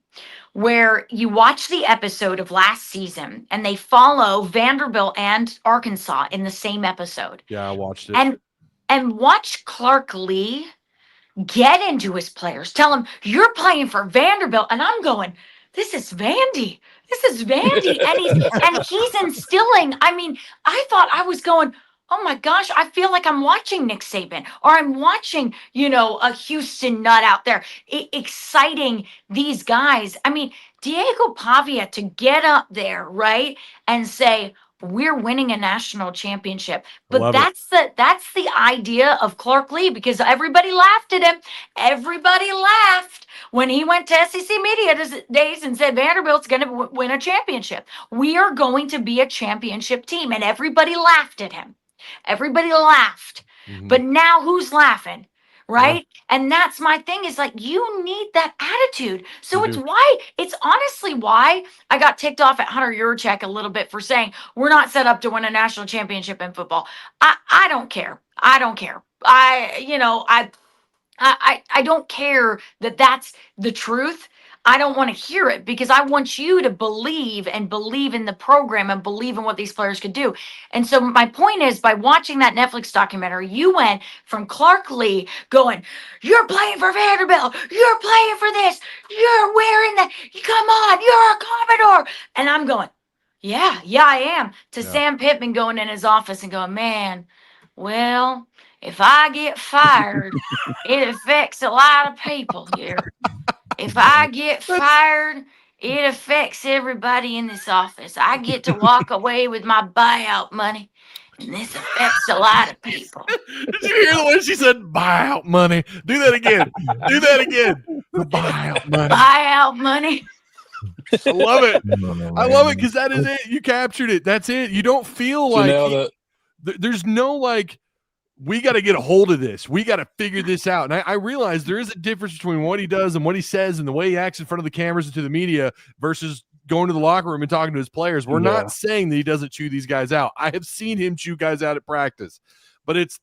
where you watch the episode of last season and they follow Vanderbilt and Arkansas in the same episode. Yeah, I watched it. And watch Clark Lee get into his players. Tell him, you're playing for Vanderbilt. And I'm going, this is Vandy. This is Vandy. and he's instilling. I mean, I thought I was going, oh my gosh, I feel like I'm watching Nick Saban, or I'm watching, a Houston nut out there, exciting these guys. I mean, Diego Pavia to get up there, right, and say, we're winning a national championship. I But love it. that's the idea of Clark Lee, because everybody laughed at him. Everybody laughed when he went to SEC media days and said Vanderbilt's going to win a championship. We are going to be a championship team, and everybody laughed at him. Everybody laughed. Mhm. But now who's laughing? Right? And that's my thing, is like, you need that attitude. So You it's honestly why I got ticked off at Hunter Yurachek a little bit for saying we're not set up to win a national championship in football. I don't care. I don't care. I don't care that that's the truth. I don't want to hear it, because I want you to believe in the program and believe in what these players could do. And so my point is, by watching that Netflix documentary, you went from Clark Lee going, "You're playing for Vanderbilt. You're playing for this. You're wearing that. Come on, you're a Commodore." And I'm going, yeah, I am. To Yeah. Sam Pittman going in his office and going, "Man, well, if I get fired, it affects a lot of people here. If I get fired, it affects everybody in this office. I get to walk away with my buyout money, and this affects a lot of people." Did you hear the way she said buyout money? Do that again. Do that again. The buyout money. Buyout money. I love it. No, I love it, because that is it. You captured it. That's it. You don't feel like there's no like, we got to get a hold of this. We got to figure this out. And I realize there is a difference between what he does and what he says and the way he acts in front of the cameras and to the media versus going to the locker room and talking to his players. We're not saying that he doesn't chew these guys out. I have seen him chew guys out at practice, but it's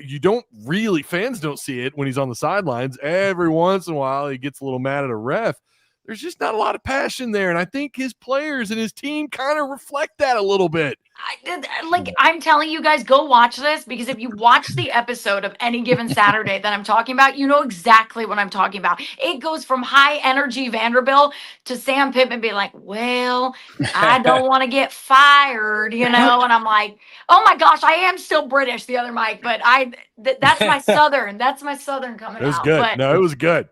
you don't really, fans don't see it when he's on the sidelines. Every once in a while, he gets a little mad at a ref. There's just not a lot of passion there. And I think his players and his team kind of reflect that a little bit. I'm telling you guys, go watch this, because if you watch the episode of Any Given Saturday that I'm talking about, you know exactly what I'm talking about. It goes from high energy Vanderbilt to Sam Pittman being like, "Well, I don't want to get fired, and I'm like, "Oh my gosh, I am still British," the other mic, but that's my Southern. That's my Southern coming out. It was good. But No, it was good.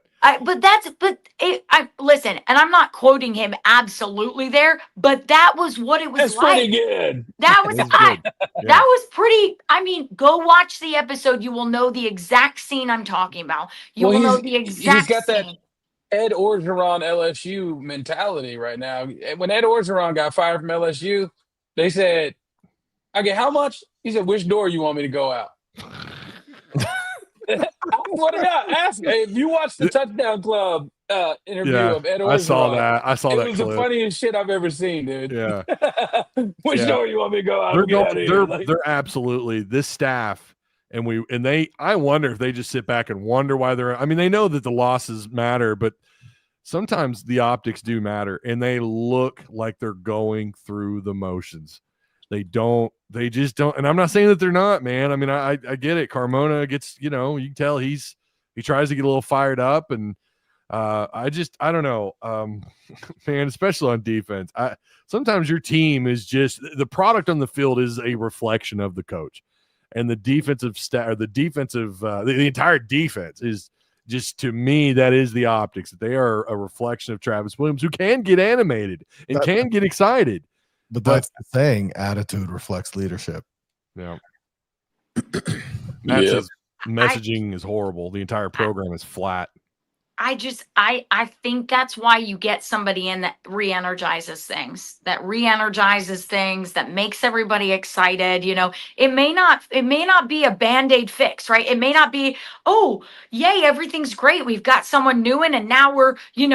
Listen, and I'm not quoting him absolutely there, but that was what it was That's like. pretty good. That was It was good. Yeah. that was pretty. I mean, go watch the episode. You will know the exact scene I'm talking about. You will know the exact he's got that scene. Ed Orgeron LSU mentality right now. When Ed Orgeron got fired from LSU, they said, "Okay, how much?" He said, "Which door you want me to go out?" What about ask? If you watch the Touchdown Club interview of Ed Orgeron, I saw that. It was the funniest shit I've ever seen, dude. Yeah. Which door you want me to go out? They're absolutely, this staff, I wonder if they just sit back and wonder why they know that the losses matter, but sometimes the optics do matter, and they look like they're going through the motions. They just don't. And I'm not saying that they're not, man. I mean, I get it. Carmona gets, you can tell he tries to get a little fired up, and I don't know, man, especially on defense. Sometimes your team is just, the product on the field is a reflection of the coach, and the defensive staff, or the entire defense is just, to me, that is the optics. They are a reflection of Travis Williams, who can get animated and can get excited. But that's the thing. Attitude reflects leadership. Yeah. Matt says messaging is horrible. The entire program is flat. I think that's why you get somebody in that re-energizes things, that makes everybody excited. It may not be a Band-Aid fix, right? It may not be, "Oh, yay, everything's great. We've got someone new in, and now we're in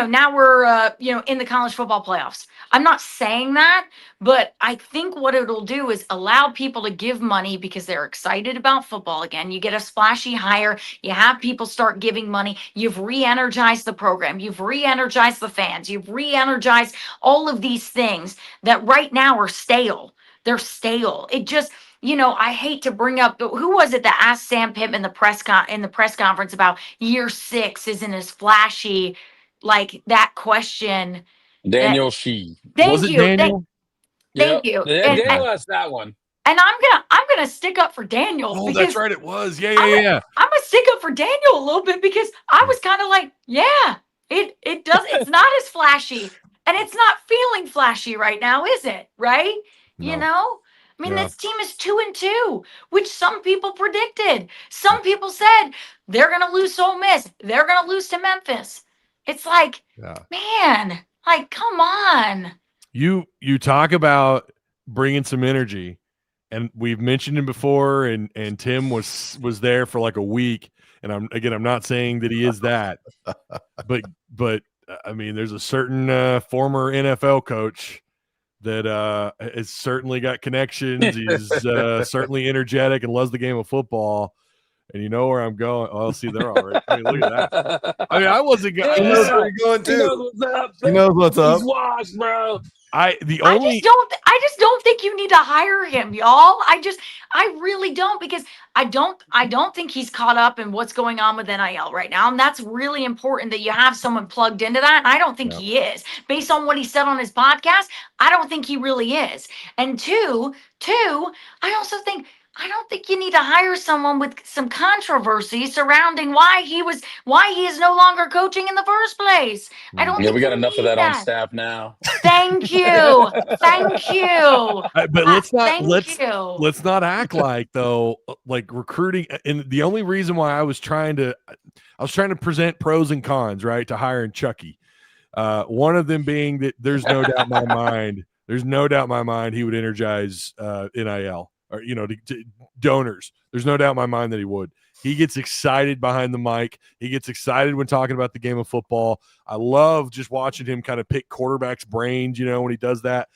the college football playoffs." I'm not saying that, but I think what it'll do is allow people to give money because they're excited about football again. You get a splashy hire, you have people start giving money, you've re-energized the program, you've re-energized the fans, you've re-energized all of these things that right now are stale. They're stale. It just, I hate to bring up, who was it that asked Sam Pittman in the press conference about year 6 isn't as flashy, like that question. Daniel Shee. Thank you. Daniel? Thank you. Daniel asked that one. And I'm gonna stick up for Daniel. Oh, because that's right. It was. Yeah. I'm gonna stick up for Daniel a little bit, because I was kind of like, yeah, it does. It's not as flashy, and it's not feeling flashy right now, is it? Right? You No. know? I mean, Yeah. this team is 2-2, which some people predicted. Some people said they're going to lose to Ole Miss. They're going to lose to Memphis. It's like, Yeah. man, like, come on. You talk about bringing some energy, and we've mentioned him before, and Tim was there for like a week, and I'm not saying that he is that, but I mean, there's a certain former NFL coach that has certainly got connections. He's certainly energetic and loves the game of football. And you know where I'm going. Oh, see, they're already. I mean, look at that. I mean, I wasn't going. He knows where you're going He knows too. what's up. He knows what's up. He's washed, bro. I just don't think you need to hire him, y'all. I really don't, because I don't think he's caught up in what's going on with NIL right now. And that's really important that you have someone plugged into that. And I don't think he is. Based on what he said on his podcast, I don't think he really is. And two, I don't think you need to hire someone with some controversy surrounding why he is no longer coaching in the first place. I don't Yeah, think we got you enough of need that on staff now. Thank you. Thank you. But let's not act like, though, like recruiting. And the only reason why I was trying to present pros and cons, right, to hiring Chucky. One of them being that there's no doubt in my mind he would energize NIL, or to donors. There's no doubt in my mind that he would. He gets excited behind the mic. He gets excited when talking about the game of football. I love just watching him kind of pick quarterbacks' brains, when he does that.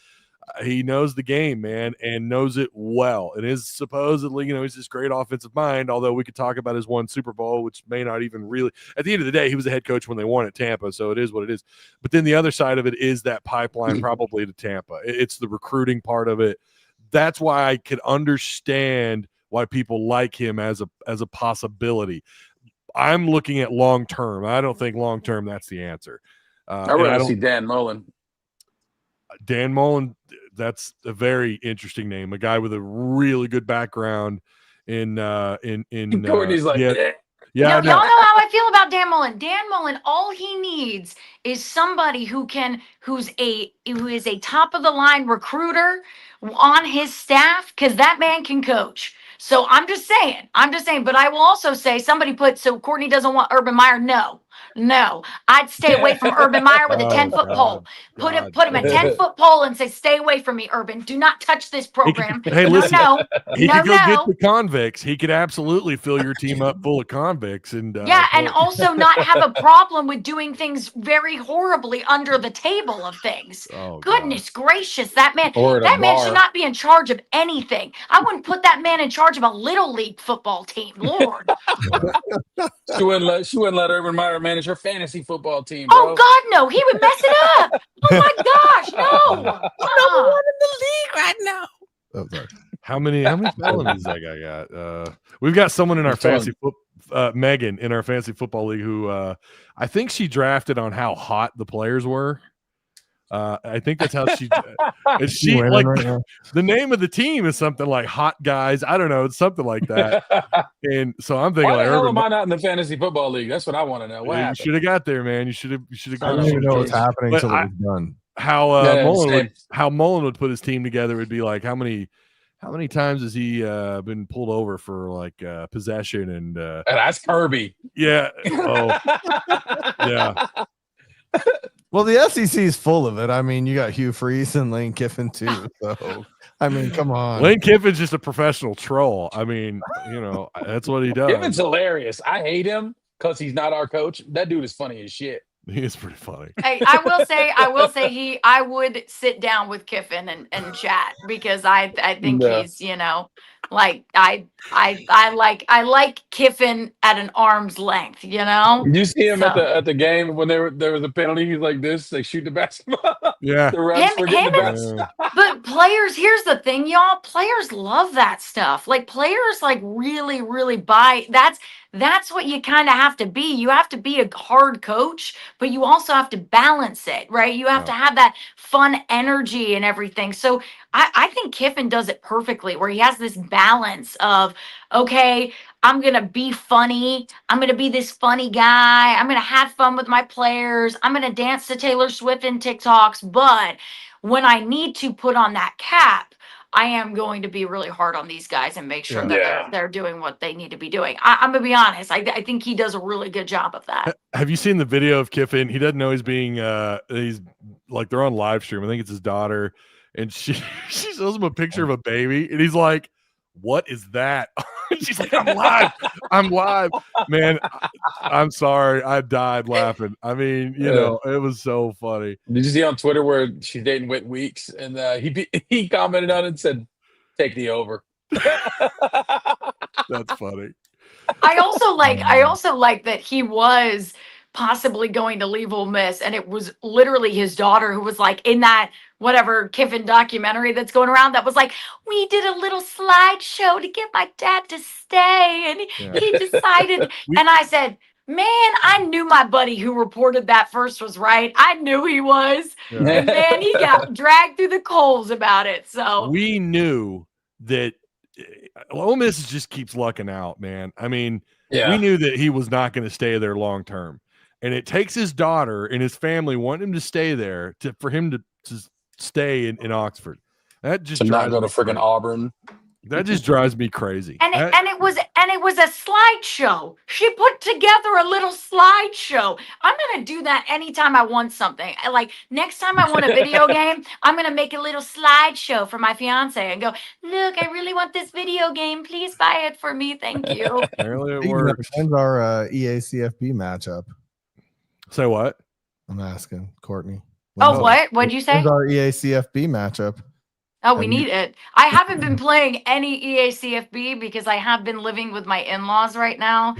He knows the game, man, and knows it well. And is supposedly, he's this great offensive mind, although we could talk about his one Super Bowl, which may not even really – at the end of the day, he was the head coach when they won at Tampa, so it is what it is. But then the other side of it is that pipeline probably to Tampa. It's the recruiting part of it. That's why I could understand why people like him as a possibility. I'm looking at long term. I don't think long term that's the answer. I'd rather see Dan Mullen. Dan Mullen, that's a very interesting name. A guy with a really good background in Courtney's like, yeah. Y'all know how I feel about Dan Mullen. Dan Mullen, all he needs is somebody who is a top of the line recruiter on his staff, because that man can coach. So I'm just saying, but I will also say so Courtney doesn't want Urban Meyer. No, I'd stay away from Urban Meyer with a 10-foot pole. Put him a 10-foot pole and say, stay away from me, Urban. Do not touch this program. Listen, he could go get no. the convicts. He could absolutely fill your team up full of convicts. And and also not have a problem with doing things very horribly under the table of things. Oh, Goodness gracious, that man bar. should not be in charge of anything. I wouldn't put that man in charge of a little league football team. Lord. She wouldn't let Urban Meyer manage her fantasy football team, bro. Oh God, no! He would mess it up. Oh my gosh, no! Number one in the league right now. Oh, sorry. How many felonies that guy got? We've got someone in our fantasy Megan in our fantasy football league who I think she drafted on how hot the players were. I think that's how she like right the name of the team is something like Hot Guys. I don't know, it's something like that. And so I'm thinking, why like, the hell am I not in the fantasy football league? That's what I want to know. What happened? You should have got there, man. You should have I got don't even know what's happening But until it was done. How Mullen would put his team together would be like, how many times has he been pulled over for like possession and that's Kirby. Yeah. Oh, yeah. Well, the SEC is full of it. I mean, you got Hugh Freeze and Lane Kiffin too. So, I mean, come on. Lane Kiffin's just a professional troll. I mean, that's what he does. Kiffin's hilarious. I hate him because he's not our coach. That dude is funny as shit. He is pretty funny. Hey, I will say I would sit down with Kiffin and chat, because I think he's, like I like Kiffin at an arm's length, Did you see him at the game when there was a penalty? He's like this, they shoot the basketball. Yeah. The refs were getting the basketball. But players, here's the thing, y'all. Players love that stuff. Like, players like really, really buy. That's what you kind of have to be. You have to be a hard coach, but you also have to balance it, right? You have to have that fun energy and everything. So I think Kiffin does it perfectly, where he has this balance of, okay, I'm going to be funny. I'm going to be this funny guy. I'm going to have fun with my players. I'm going to dance to Taylor Swift and TikToks. But when I need to put on that cap I am going to be really hard on these guys and make sure Yeah. that Yeah. they're doing what they need to be doing. I'm gonna be honest. I think he does a really good job of that. Have you seen the video of Kiffin? He doesn't know he's being he's like they're on live stream. I think it's his daughter, and she shows him a picture of a baby, and he's like, "What is that?" She's like, I'm live, man. I'm sorry, I died laughing. I mean, you know, it was so funny. Did you see on Twitter where she's dating Whit Weeks and he commented on it and said, "Take the over." That's funny. I also like that he was possibly going to leave Ole Miss, and it was literally his daughter who was like in that whatever Kiffin documentary that's going around that was like, we did a little slideshow to get my dad to stay, and he decided. And I said, man, I knew my buddy who reported that first was right. I knew he was, and man, he got dragged through the coals about it. So we knew that Ole Miss just keeps lucking out, man. I mean, we knew that he was not going to stay there long term. And it takes his daughter and his family wanting him to stay there for him to stay in Oxford. That just to not go to friggin' Auburn. That just drives me crazy. And it was a slideshow. She put together a little slideshow. I'm gonna do that anytime I want something. Like next time I want a video game, I'm gonna make a little slideshow for my fiance and go, look, I really want this video game. Please buy it for me. Thank you. Apparently it works. When's our EACFB matchup? Say what? I'm asking Courtney. What? What'd you say? When's our EACFB matchup? Oh, we need it. I haven't been playing any EACFB because I have been living with my in-laws right now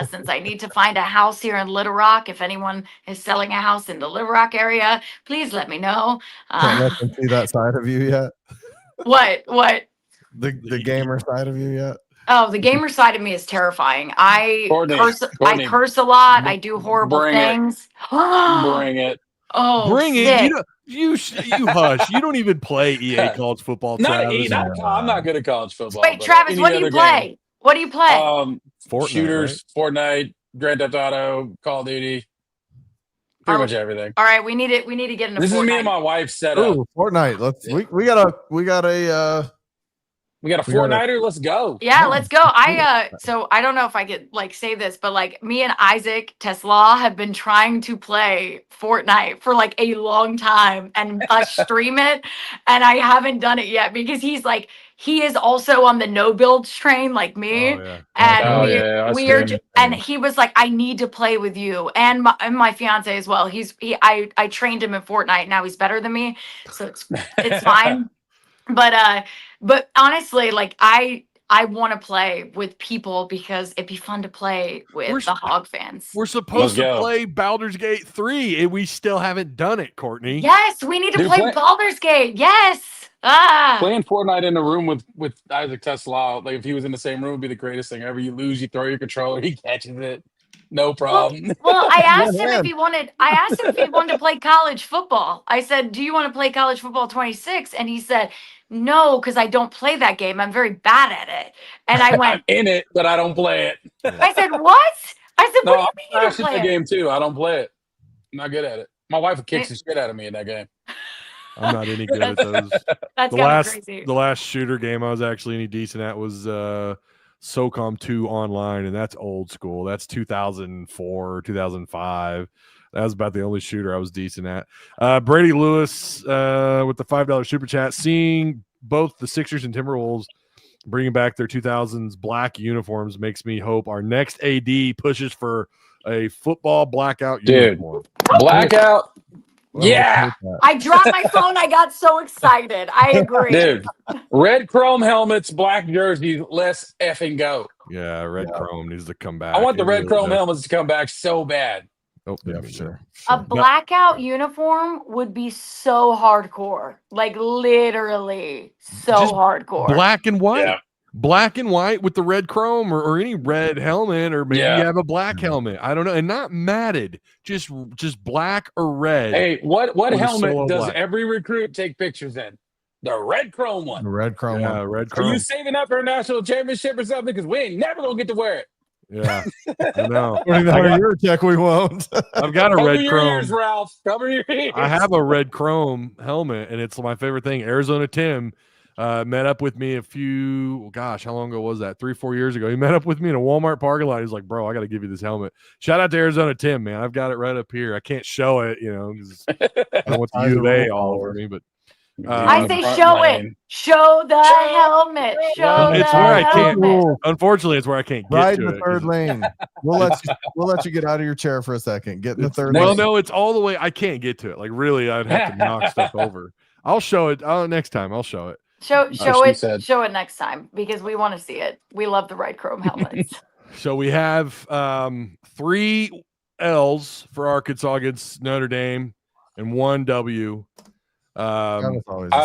since I need to find a house here in Little Rock. If anyone is selling a house in the Little Rock area, please let me know. Can't let them see that side of you yet? What? The gamer side of you yet? Oh, the gamer side of me is terrifying. I Courtney, curse a lot. I do horrible things. Bring it. Oh, bring sick. it. You hush. You don't even play EA college football. I'm not good at college football. Wait, Travis, what do you play? What do you play? Fortnite, shooters, right? Fortnite, Grand Theft Auto, Call of Duty, pretty much everything. All right, we need to get into this Fortnite. is me and my wife set up. Ooh, Fortnite. We got a Fortniter. Let's go. Yeah, let's go. So I don't know if I could say this, but me and Isaac Tesla have been trying to play Fortnite for a long time and stream it, and I haven't done it yet because he is also on the no builds train like me. And he was like, I need to play with you and my fiance as well. I trained him in Fortnite. Now he's better than me, so it's fine. But honestly, I want to play with people because it'd be fun to play with the Hog fans. We're supposed to play Baldur's Gate 3, and we still haven't done it, Courtney. Yes, we need to play Baldur's Gate. Yes. Playing Fortnite in a room with Isaac Tesla, if he was in the same room, would be the greatest thing ever. You lose, you throw your controller, he catches it. No problem. Well, I asked him if he wanted to play college football. I said, do you want to play college football 26? And he said, no, because I don't play that game. I'm very bad at it. And I went, I'm in it, but I don't play it. I said, what? I said, what do you mean you I don't play play the it? game too. I don't play it. I'm not good at it. My wife kicks the shit out of me in that game. I'm not any good at those. That's crazy. The last shooter game I was actually any decent at was SOCOM 2 online, and that's old school. That's 2004, 2005. That was about the only shooter I was decent at. Brady Lewis with the $5 super chat. Seeing both the Sixers and Timberwolves bringing back their 2000s black uniforms makes me hope our next AD pushes for a football blackout uniform. Blackout. Yeah. I dropped my phone. I got so excited. I agree. Dude, red chrome helmets, black jerseys, let's effing go. Yeah, red chrome needs to come back. I want the red chrome helmets to come back so bad. Oh, yeah, for sure. A blackout uniform would be so hardcore. Literally so hardcore. Black and white. Yeah. Black and white with the red chrome or any red helmet, or maybe you have a black helmet. I don't know. And not matted, just black or red. Hey, what helmet does every recruit take pictures in? The red chrome one. The red chrome one. Red chrome. Are you saving up for a national championship or something? Because we ain't never going to get to wear it. Yeah, I know. Yurachek, we won't. I've got a Cover red your chrome. ears, Ralph. Cover your ears. I have a red chrome helmet, and it's my favorite thing. Arizona Tim met up with me how long ago was that? 3-4 years ago. He met up with me in a Walmart parking lot. He's like, bro, I got to give you this helmet. Shout out to Arizona Tim, man. I've got it right up here. I can't show it, because I don't want the U of A all over me, but I say show it. Show the helmet. Show it's the where I can't. helmet. Unfortunately, it's where I can't get Right to in the it. third lane. We'll let you get out of your chair for a second. Get in the third Well, lane. no, it's all the way. I can't get to it. Like really, I'd have to knock stuff over. I'll show it. Next time, I'll show it. Show it next time because we want to see it. We love the red chrome helmets. So we have 3 L's for Arkansas against Notre Dame and 1 W. I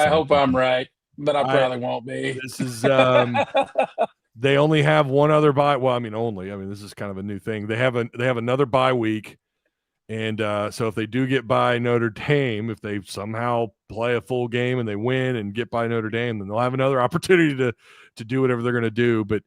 hope I'm right, but I probably won't be. This is they only have one other bye. Well, I mean, this is kind of a new thing. They have another bye week, and so if they do get by Notre Dame, if they somehow play a full game and they win and get by Notre Dame, then they'll have another opportunity to do whatever they're going to do. But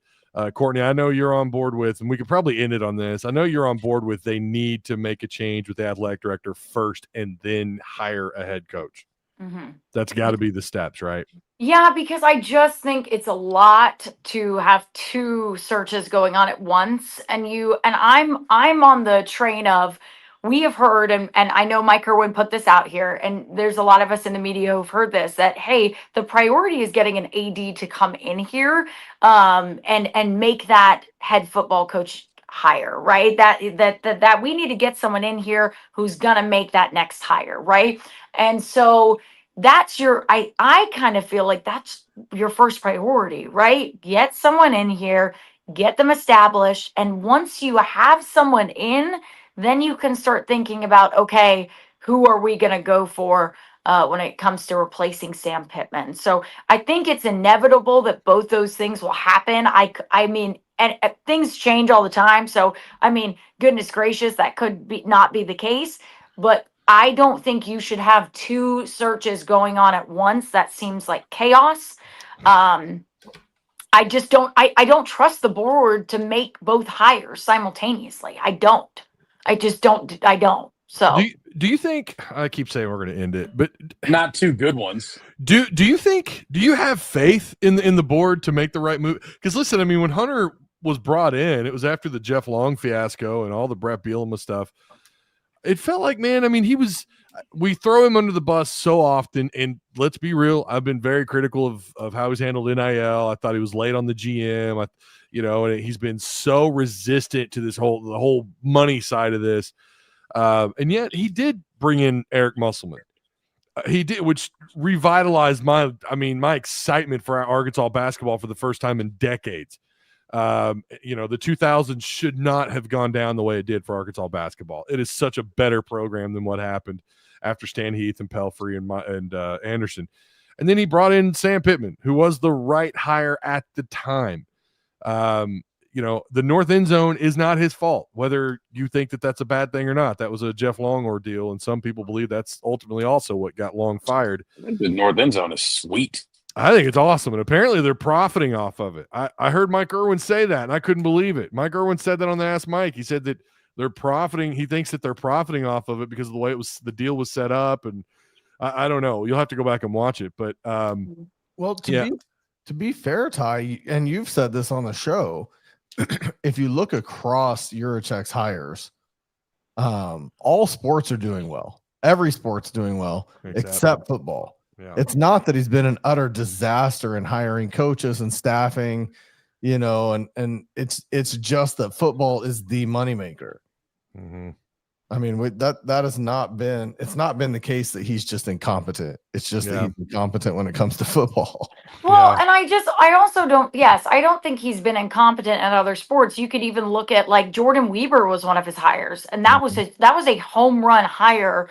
Courtney, I know you're on board with, and we could probably end it on this. I know you're on board with they need to make a change with the athletic director first and then hire a head coach. Mm-hmm. That's got to be the steps, right? Yeah, because I just think it's a lot to have 2 searches going on at once. And I'm on the train of, we have heard, and I know Mike Irwin put this out here, and there's a lot of us in the media who've heard this, that, hey, the priority is getting an AD to come in here and make that head football coach hire, right? That we need to get someone in here who's going to make that next hire, right? And so that's I kind of feel like that's your first priority, right? Get someone in here, get them established. And once you have someone in, then you can start thinking about, okay, who are we going to go for when it comes to replacing Sam Pittman? So I think it's inevitable that both those things will happen. I mean, and things change all the time. So, I mean, goodness gracious, that could not be the case. But I don't think you should have 2 searches going on at once. That seems like chaos. I just don't. I don't trust the board to make both hires simultaneously. I just don't. I don't. So, do you think? I keep saying we're going to end it, but not 2 good ones. Do you think? Do you have faith in the board to make the right move? Because listen, I mean, when Hunter was brought in, it was after the Jeff Long fiasco and all the Brett Bielema stuff. It felt like, man, I mean, we throw him under the bus so often, and let's be real, I've been very critical of how he's handled NIL. I thought he was late on the GM, and he's been so resistant to the whole money side of this. And yet he did bring in Eric Musselman. He did, which revitalized my excitement for Arkansas basketball for the first time in decades. The 2000s should not have gone down the way it did for Arkansas basketball. It is such a better program than what happened after Stan Heath and Pelfrey and Anderson. And then he brought in Sam Pittman, who was the right hire at the time. The north end zone is not his fault, whether you think that that's a bad thing or not. That was a Jeff Long ordeal, and some people believe that's ultimately also what got Long fired. The north end zone is sweet. I think it's awesome, and apparently they're profiting off of it. I heard Mike Irwin say that, and I couldn't believe it. Mike Irwin said that on the Ask Mike. He said that they're profiting. He thinks that they're profiting off of it because of the way the deal was set up, and I don't know. You'll have to go back and watch it, but to be fair, Ty, and you've said this on the show, if you look across Yurachek's hires, all sports are doing well. Every sport's doing well except football. Yeah. It's not that he's been an utter disaster in hiring coaches and staffing, and it's just that football is the moneymaker. Mm-hmm. I mean, that has not been the case that he's just incompetent. It's just that he's incompetent when it comes to football. Well, and I don't think he's been incompetent in other sports. You could even look at like Jordan Weaver was one of his hires, and that was a home run hire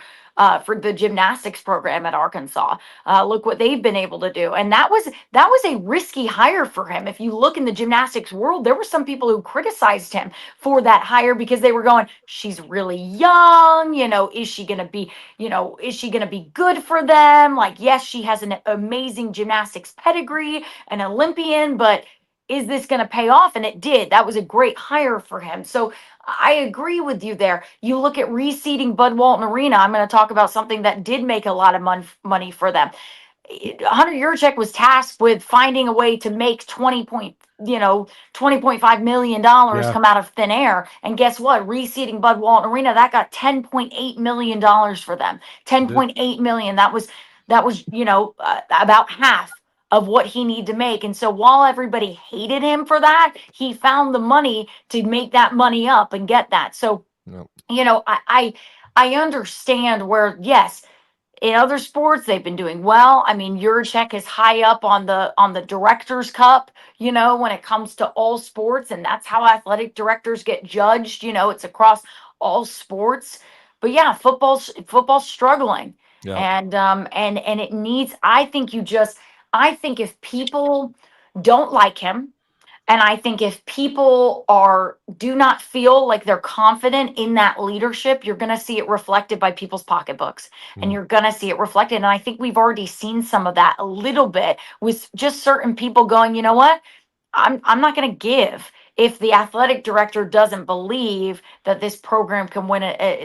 for the gymnastics program at Arkansas. Look what they've been able to do. And that was a risky hire for him. If you look in the gymnastics world, there were some people who criticized him for that hire because they were going, she's really young, is she going to be good for them? Like, yes, she has an amazing gymnastics pedigree, an Olympian, but is this going to pay off? And it did. That was a great hire for him. So I agree with you there. You look at reseeding Bud Walton Arena. I'm going to talk about something that did make a lot of money for them. Hunter Yurachek was tasked with finding a way to make $20.5 million come out of thin air. And guess what? Reseeding Bud Walton Arena, that got $10.8 million for them. $10.8 million. That was, about half of what he needed to make. And so while everybody hated him for that, he found the money to make that money up and get that. So, I understand where, yes, in other sports they've been doing well. I mean, Yurachek is high up on the directors cup, when it comes to all sports, and that's how athletic directors get judged. It's across all sports. But yeah, football's struggling. Yeah. And it needs, I think if people don't like him, and I think if people do not feel like they're confident in that leadership, you're going to see it reflected by people's pocketbooks, and you're going to see it reflected. And I think we've already seen some of that a little bit with just certain people going, you know what? I'm not going to give if the athletic director doesn't believe that this program can win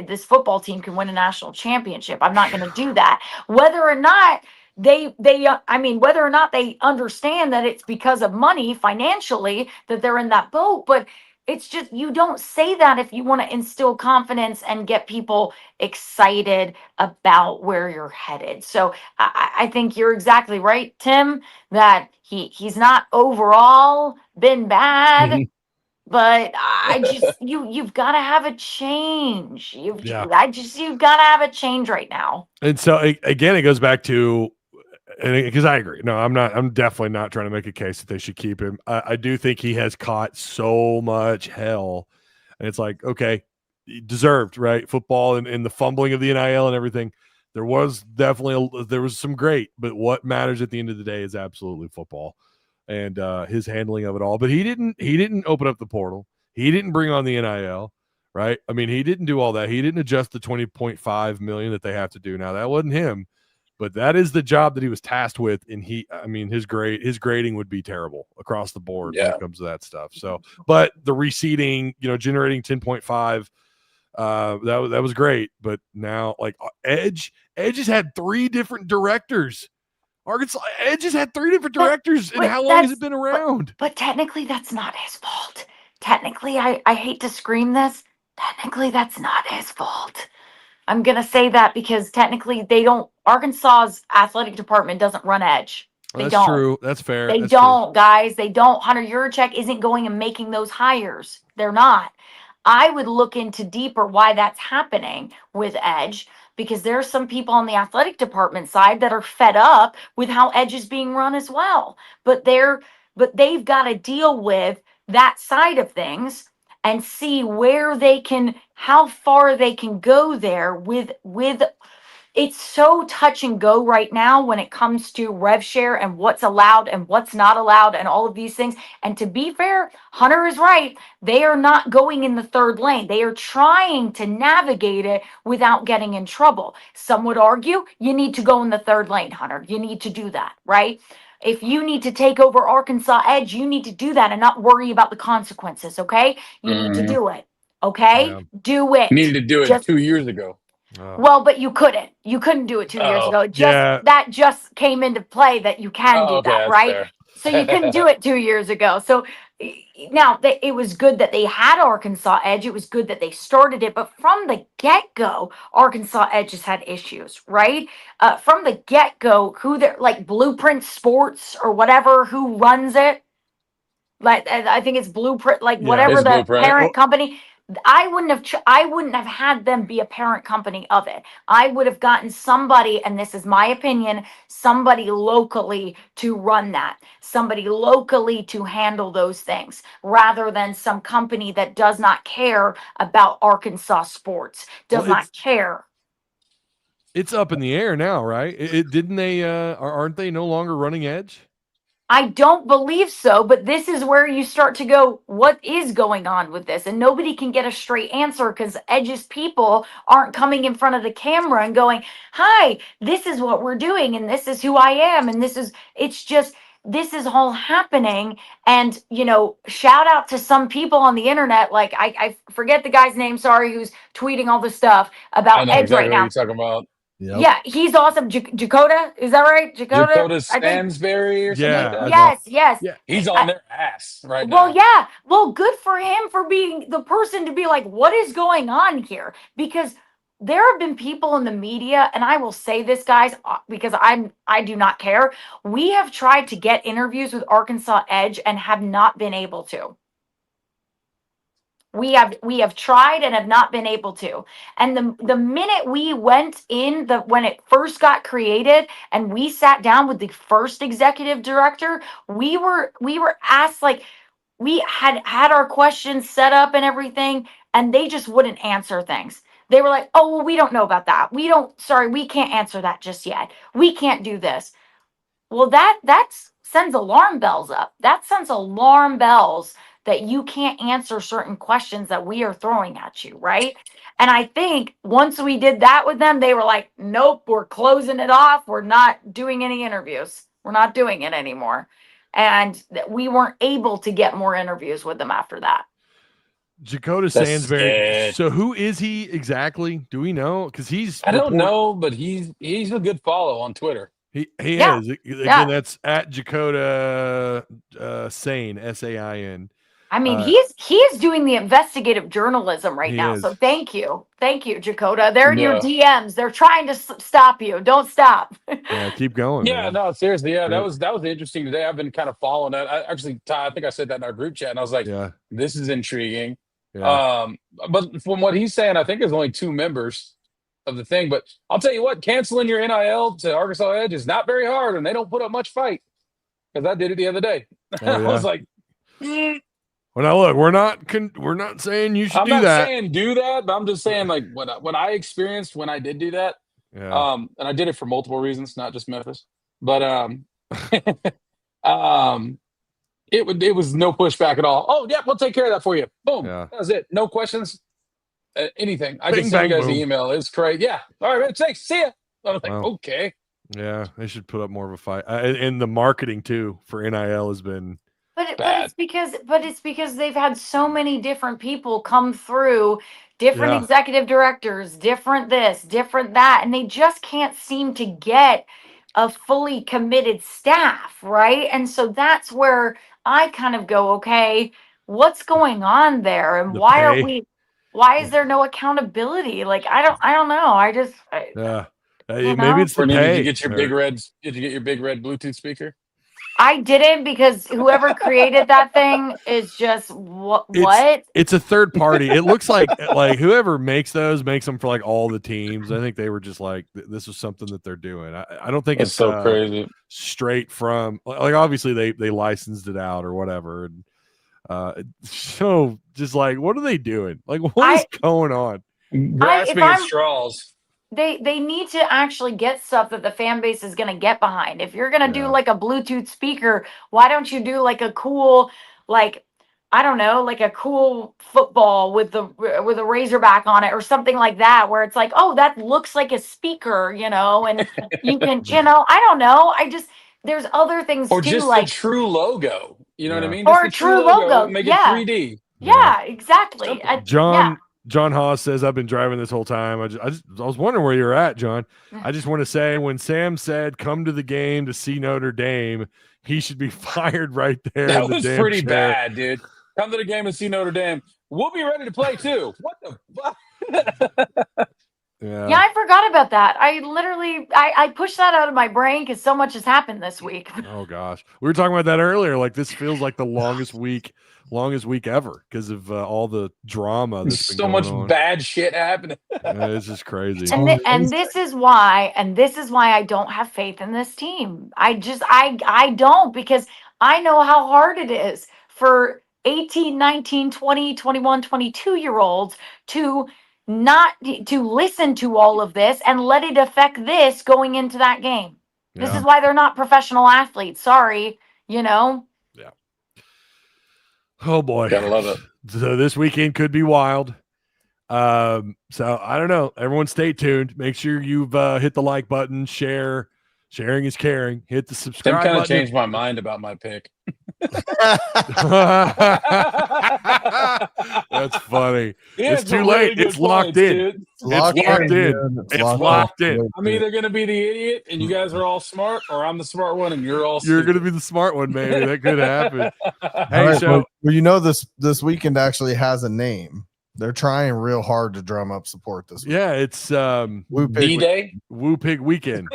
this football team can win a national championship. I'm not going to do that. Whether or not whether or not they understand that it's because of money financially that they're in that boat, but it's just, you don't say that if you want to instill confidence and get people excited about where you're headed. So I think you're exactly right, Tim, that he's not overall been bad. But I just you've got to have a change. You've got to have a change right now. And so again, it goes back to, because I agree. No, I'm definitely not trying to make a case that they should keep him. I do think he has caught so much hell, and it's like, okay, deserved, right? Football and the fumbling of the NIL and everything. There was definitely there was some great, but what matters at the end of the day is absolutely football and his handling of it all. But he didn't open up the portal. He didn't bring on the NIL, right? I mean, he didn't do all that. He didn't adjust the $20.5 million that they have to do now. That wasn't him. But that is the job that he was tasked with, and his grading would be terrible across the board when it comes to that stuff. So, but the reseeding, generating 10.5, that was great. But now, like Edge has had 3 different directors. Arkansas Edge has had 3 different directors, and how long has it been around? But technically, that's not his fault. Technically, I hate to scream this. Technically, that's not his fault. I'm going to say that because technically Arkansas's athletic department doesn't run Edge. That's true. That's fair. They don't, guys. They don't. Hunter Yurachek isn't going and making those hires. They're not. I would look into deeper why that's happening with Edge, because there's some people on the athletic department side that are fed up with how Edge is being run as well. But they've got to deal with that side of things and see how far they can go there with it's so touch and go right now when it comes to rev share and what's allowed and what's not allowed and all of these things. And to be fair, Hunter is right. They are not going in the third lane. They are trying to navigate it without getting in trouble. Some would argue you need to go in the third lane, Hunter. You need to do that, right? If you need to take over Arkansas Edge, you need to do that and not worry about the consequences, okay? You need to do it, okay? Yeah. Do it. Needed to do it 2 years ago. Well, but you couldn't. You couldn't do it 2 years ago. That just came into play that you can do that, right? Fair. So you couldn't do it 2 years ago. So now it was good that they had Arkansas Edge. It was good that they started it. But from the get-go, Arkansas Edge has had issues, right? From the get-go, who they're like Blueprint Sports or whatever, who runs it? Like I think it's Blueprint, like whatever the parent company. I wouldn't have had them be a parent company of it. I would have gotten somebody, and this is my opinion, somebody locally to run that, somebody locally to handle those things, rather than some company that does not care about Arkansas sports, does not care. It's up in the air now, right? Didn't they? Aren't they no longer running Edge? I don't believe so, but this is where you start to go, what is going on with this? And nobody can get a straight answer because Edge's people aren't coming in front of the camera and going, hi, this is what we're doing, and this is who I am, and this is all happening. And, shout out to some people on the internet, like I forget the guy's name, sorry, who's tweeting all this stuff about Edge right now. What you're talking about. Yep. Yeah, he's awesome. Jakota, is that right? Dakota I think. Stansberry or something Yeah, like that. Yes. Yeah. He's on their ass right Well, now. yeah. Well, good for him for being the person to be like, what is going on here? Because there have been people in the media, and I will say this, guys, because I do not care. We have tried to get interviews with Arkansas Edge and have not been able to. We have tried and have not been able to. And the minute we went in, when it first got created and we sat down with the first executive director, we were asked, like, we had our questions set up and everything, and they just wouldn't answer things. They were like, "Oh, well, we don't know about that. We can't answer that just yet. We can't do this." Well, that sends alarm bells up. That sends alarm bells that you can't answer certain questions that we are throwing at you, right? And I think once we did that with them, they were like, "Nope, we're closing it off. We're not doing any interviews. We're not doing it anymore." And we weren't able to get more interviews with them after that. Dakota That's Stansberry. sad. So who is he exactly? Do we know? Because he's I don't know, but he's a good follow on Twitter. He Yeah. is. Again, Yeah. that's at Dakota Sain, Sain. I mean, he is doing the investigative journalism right He now. is. So thank you, Jakota. They're in your Yeah. DMs. They're trying to stop you. Don't stop. Yeah, keep going. Yeah, man. no, seriously. Yeah, Yeah. that was interesting today. I've been kind of following that. Ty, I think I said that in our group chat, and I was like, Yeah. this is intriguing. Yeah. But from what he's saying, I think there's only 2 members of the thing. But I'll tell you what, canceling your NIL to Arkansas Edge is not very hard, and they don't put up much fight. Because I did it the other day. Oh, I was yeah. like, Well, now look, we're not saying you should I'm do not that. saying do that, but I'm just saying like what I experienced when I did do that. Yeah. And I did it for multiple reasons, not just Memphis. But it was no pushback at all. Oh, yeah, we'll take care of that for you. Boom. Yeah. That was it. No questions. Anything. I Bing, just sent you bang, guys the boom. email. It's great. Yeah. All right, man. Thanks. See ya. I was like, Wow. okay. Yeah, they should put up more of a fight. And the marketing too for NIL has been But Bad. it's because they've had so many different people come through, different Yeah. executive directors, different this, different that, and they just can't seem to get a fully committed staff, right? And so that's where I kind of go, okay, what's going on there, and The why pay. why is there no accountability? Like I don't know. yeah. You Maybe know? it's the Brittany, pay. did you get your big red? Did you get your big red Bluetooth speaker? I didn't, because whoever created that thing is just what? It's a third party. It looks like whoever makes those makes them for like all the teams. I think they were just like this is something that they're doing. I don't think It's so crazy. straight from like obviously they licensed it out or whatever. And so just like what are they doing? Like what is going on? Grasping at straws. They need to actually get stuff that the fan base is going to get behind. If you're going to do like a Bluetooth speaker, why don't you do like a cool, like, I don't know, like a cool football with a Razorback on it or something like that, where it's like, oh, that looks like a speaker, and you can, I don't know. There's other things Or too, just like a true logo. You know what I mean? Or Just a true logo. Make Yeah. it 3D. Yeah, exactly. John Haas says, I've been driving this whole time. I was wondering where you're at, John. I just want to say when Sam said, come to the game to see Notre Dame, he should be fired right there. That in the was damn pretty chair. bad, dude. Come to the game and see Notre Dame. We'll be ready to play too. What the fuck? Yeah, I forgot about that. I pushed that out of my brain because so much has happened this week. Oh gosh, we were talking about that earlier. Like this feels like the longest week ever because of all the drama. There's so much bad shit happening. It's just crazy. And this is why I don't have faith in this team. I don't, because I know how hard it is for 18, 19, 20, 21, 22-year-olds to listen to all of this and let it affect this going into that game. This is why they're not professional athletes. Sorry, Yeah. Oh boy. Gotta love it. So this weekend could be wild. So I don't know. Everyone stay tuned. Make sure you've hit the like button, share. Sharing is caring. Hit the subscribe Tim kind of button. changed my mind about my pick. That's funny. Yeah, It's too some really late. good It's locked points, in. dude. It's locked in. It's locked in. I'm either gonna be the idiot and you guys are all smart, or I'm the smart one and you're all You're stupid. going to be the smart one, maybe. That could happen. Hey, All right, so well, you know this weekend actually has a name. They're trying real hard to drum up support this week. yeah, it's Woo Pig, D-Day? Woo Pig Weekend.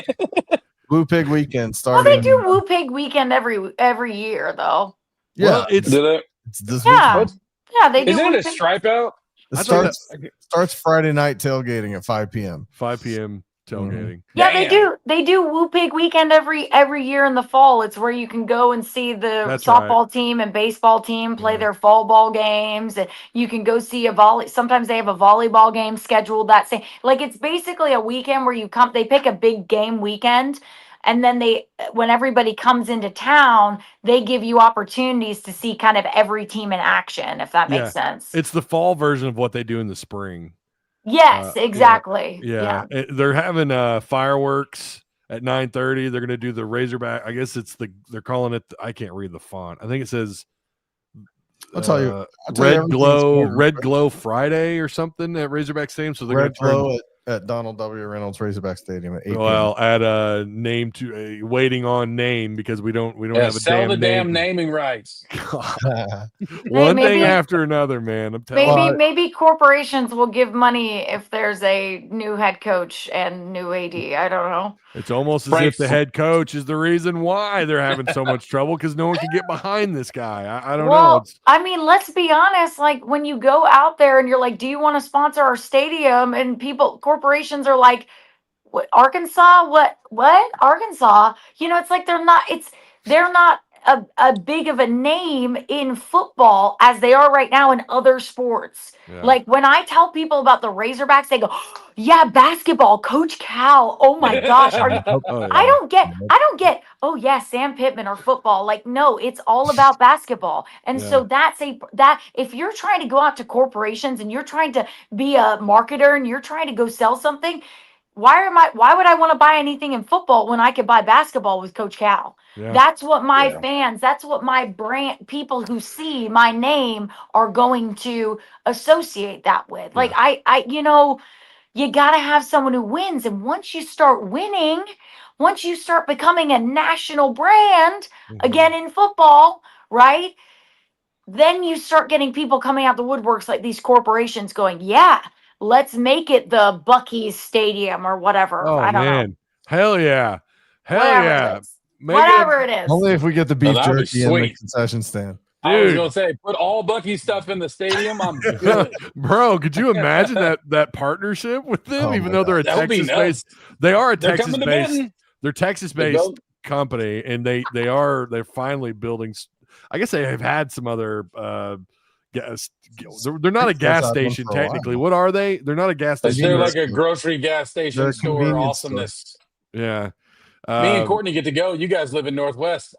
Woo Pig weekend Well, starting. they do Woo Pig Weekend every year, though. Yeah, Well, it's Did it? it's this Yeah, weekend. yeah, they do. Isn't Woo it a Pig- stripe out? It I thought starts Friday night tailgating at 5 p.m. 5 p.m. tailgating. Yeah, Damn. they do Woo Pig Weekend every year in the fall. It's where you can go and see the That's softball team and baseball team play their fall ball games, and you can go see a volley. Sometimes they have a volleyball game scheduled that same. Like, it's basically a weekend where you come. They pick a big game weekend, and then when everybody comes into town, they give you opportunities to see kind of every team in action, if that makes sense. It's the fall version of what they do in the spring. Yes, exactly. Yeah. They're having fireworks at 9:30. They're going to do the Razorback. I guess they're calling it, I can't read the font. I think it says I'll tell you Red Glow Friday or something at Razorback Stadium. So they're going Red to turn Glow at Donald W. Reynolds Razorback Stadium at 8 p.m. well at a name to a waiting on name because we don't have a sell the name. damn naming rights. One Maybe- thing after another, man. I'm telling you. Maybe corporations will give money if there's a new head coach and new AD. I don't know. It's almost as if the head coach is the reason why they're having so much trouble because no one can get behind this guy. I don't know. I mean, let's be honest. Like, when you go out there and you're like, "Do you want to sponsor our stadium?" and corporations are like, "What, Arkansas? What Arkansas?" You know, it's like they're not a big of a name in football as they are right now in other sports. Yeah. Like, when I tell people about the Razorbacks, they go, "Yeah, basketball, Coach Cal. Oh my gosh, are you?" I don't get. Oh yeah, Sam Pittman or football. Like, no, it's all about basketball. And so that if you're trying to go out to corporations and you're trying to be a marketer and you're trying to go sell something, why would I want to buy anything in football when I could buy basketball with Coach Cal? Yeah. That's what my fans, that's what my brand, people who see my name are going to associate that with. Like, you got to have someone who wins. And once you start winning, once you start becoming a national brand, again in football, right? Then you start getting people coming out the woodworks, like these corporations going, "Yeah, let's make it the Buc-ee's Stadium or whatever." Oh, I don't know. Hell yeah. Whatever it is. Maybe Whatever it is. Only if we get the beef that'd be jerky in the sweet. concession stand. I was Dude. gonna say, put all Bucky stuff in the stadium. I'm good. Bro, could you imagine that partnership with them? Oh even my though they're a That would be Texas-based, they are a They're coming to Texas-based. Benton. They're Texas-based company, and they're finally building. I guess they have had some other gas. They're not a gas station for a while. technically. What are they? They're not a gas station. They're like a grocery gas station They're a store convenience awesomeness. Yeah. Me and Courtney get to go. You guys live in Northwest.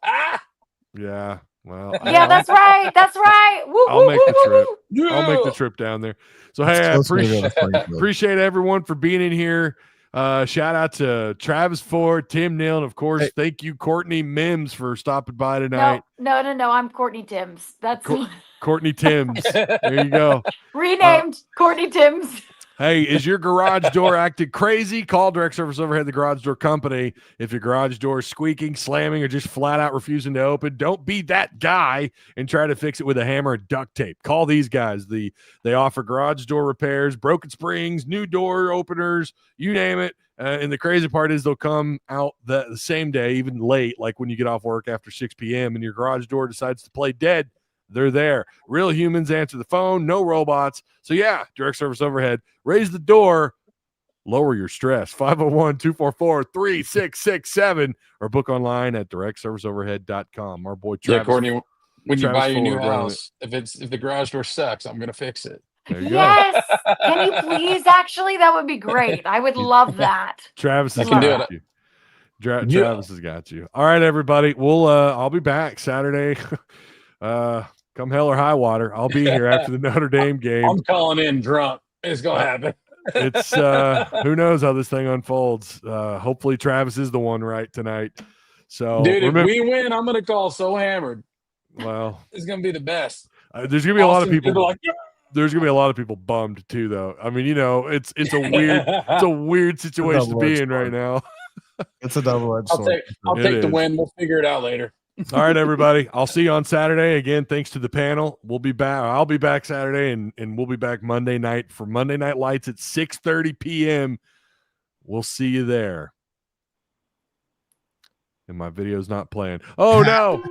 Yeah. Well. Yeah, that's right. That's right. Woo, I'll woo, make woo, the woo, trip. woo. I'll make the trip down there. So hey, I Let's go to Springfield. appreciate everyone for being in here. Shout out to Travis Ford, Tim Neal, and of course, thank you, Courtney Mims, for stopping by tonight. No. I'm Courtney Timms. That's Courtney Timms. There you go. renamed Courtney Timms. Hey, is your garage door acting crazy? Call Direct Service Overhead, the garage door company. If your garage door is squeaking, slamming, or just flat out refusing to open, don't be that guy and try to fix it with a hammer and duct tape. Call these guys. They offer garage door repairs, broken springs, new door openers, you name it. And the crazy part is they'll come out the same day, even late, like when you get off work after 6 p.m. and your garage door decides to play dead. They're there. Real humans answer the phone, no robots. So yeah, Direct Service Overhead. Raise the door, lower your stress. 501-244-3667 or book online at directserviceoverhead.com. Our boy Travis. Yeah, Courtney, when you buy your new Ford running house, if the garage door sucks, I'm gonna fix it. There you Yes. Can you please? Actually, that would be great. I would love that. Travis has I can do got you. Travis has got you. All right, everybody. We'll I'll be back Saturday. Come hell or high water. I'll be here after the Notre Dame game. I'm calling in drunk. It's gonna happen. It's who knows how this thing unfolds. Hopefully Travis is the one right tonight. So Dude, remember, if we win, I'm gonna call so hammered. Well, It's gonna be the best. there's gonna be a lot of Austin, people. like, There's gonna be a lot of people bummed too, though. I mean, it's a weird situation to be in right now. It's a double-edged sword. I'll take the is. win. We'll figure it out later. All right, everybody. I'll see you on Saturday. Again, thanks to the panel. We'll be back. I'll be back Saturday, and we'll be back Monday night for Monday Night Lights at 6:30 p.m. We'll see you there. And my video's not playing. Oh, no.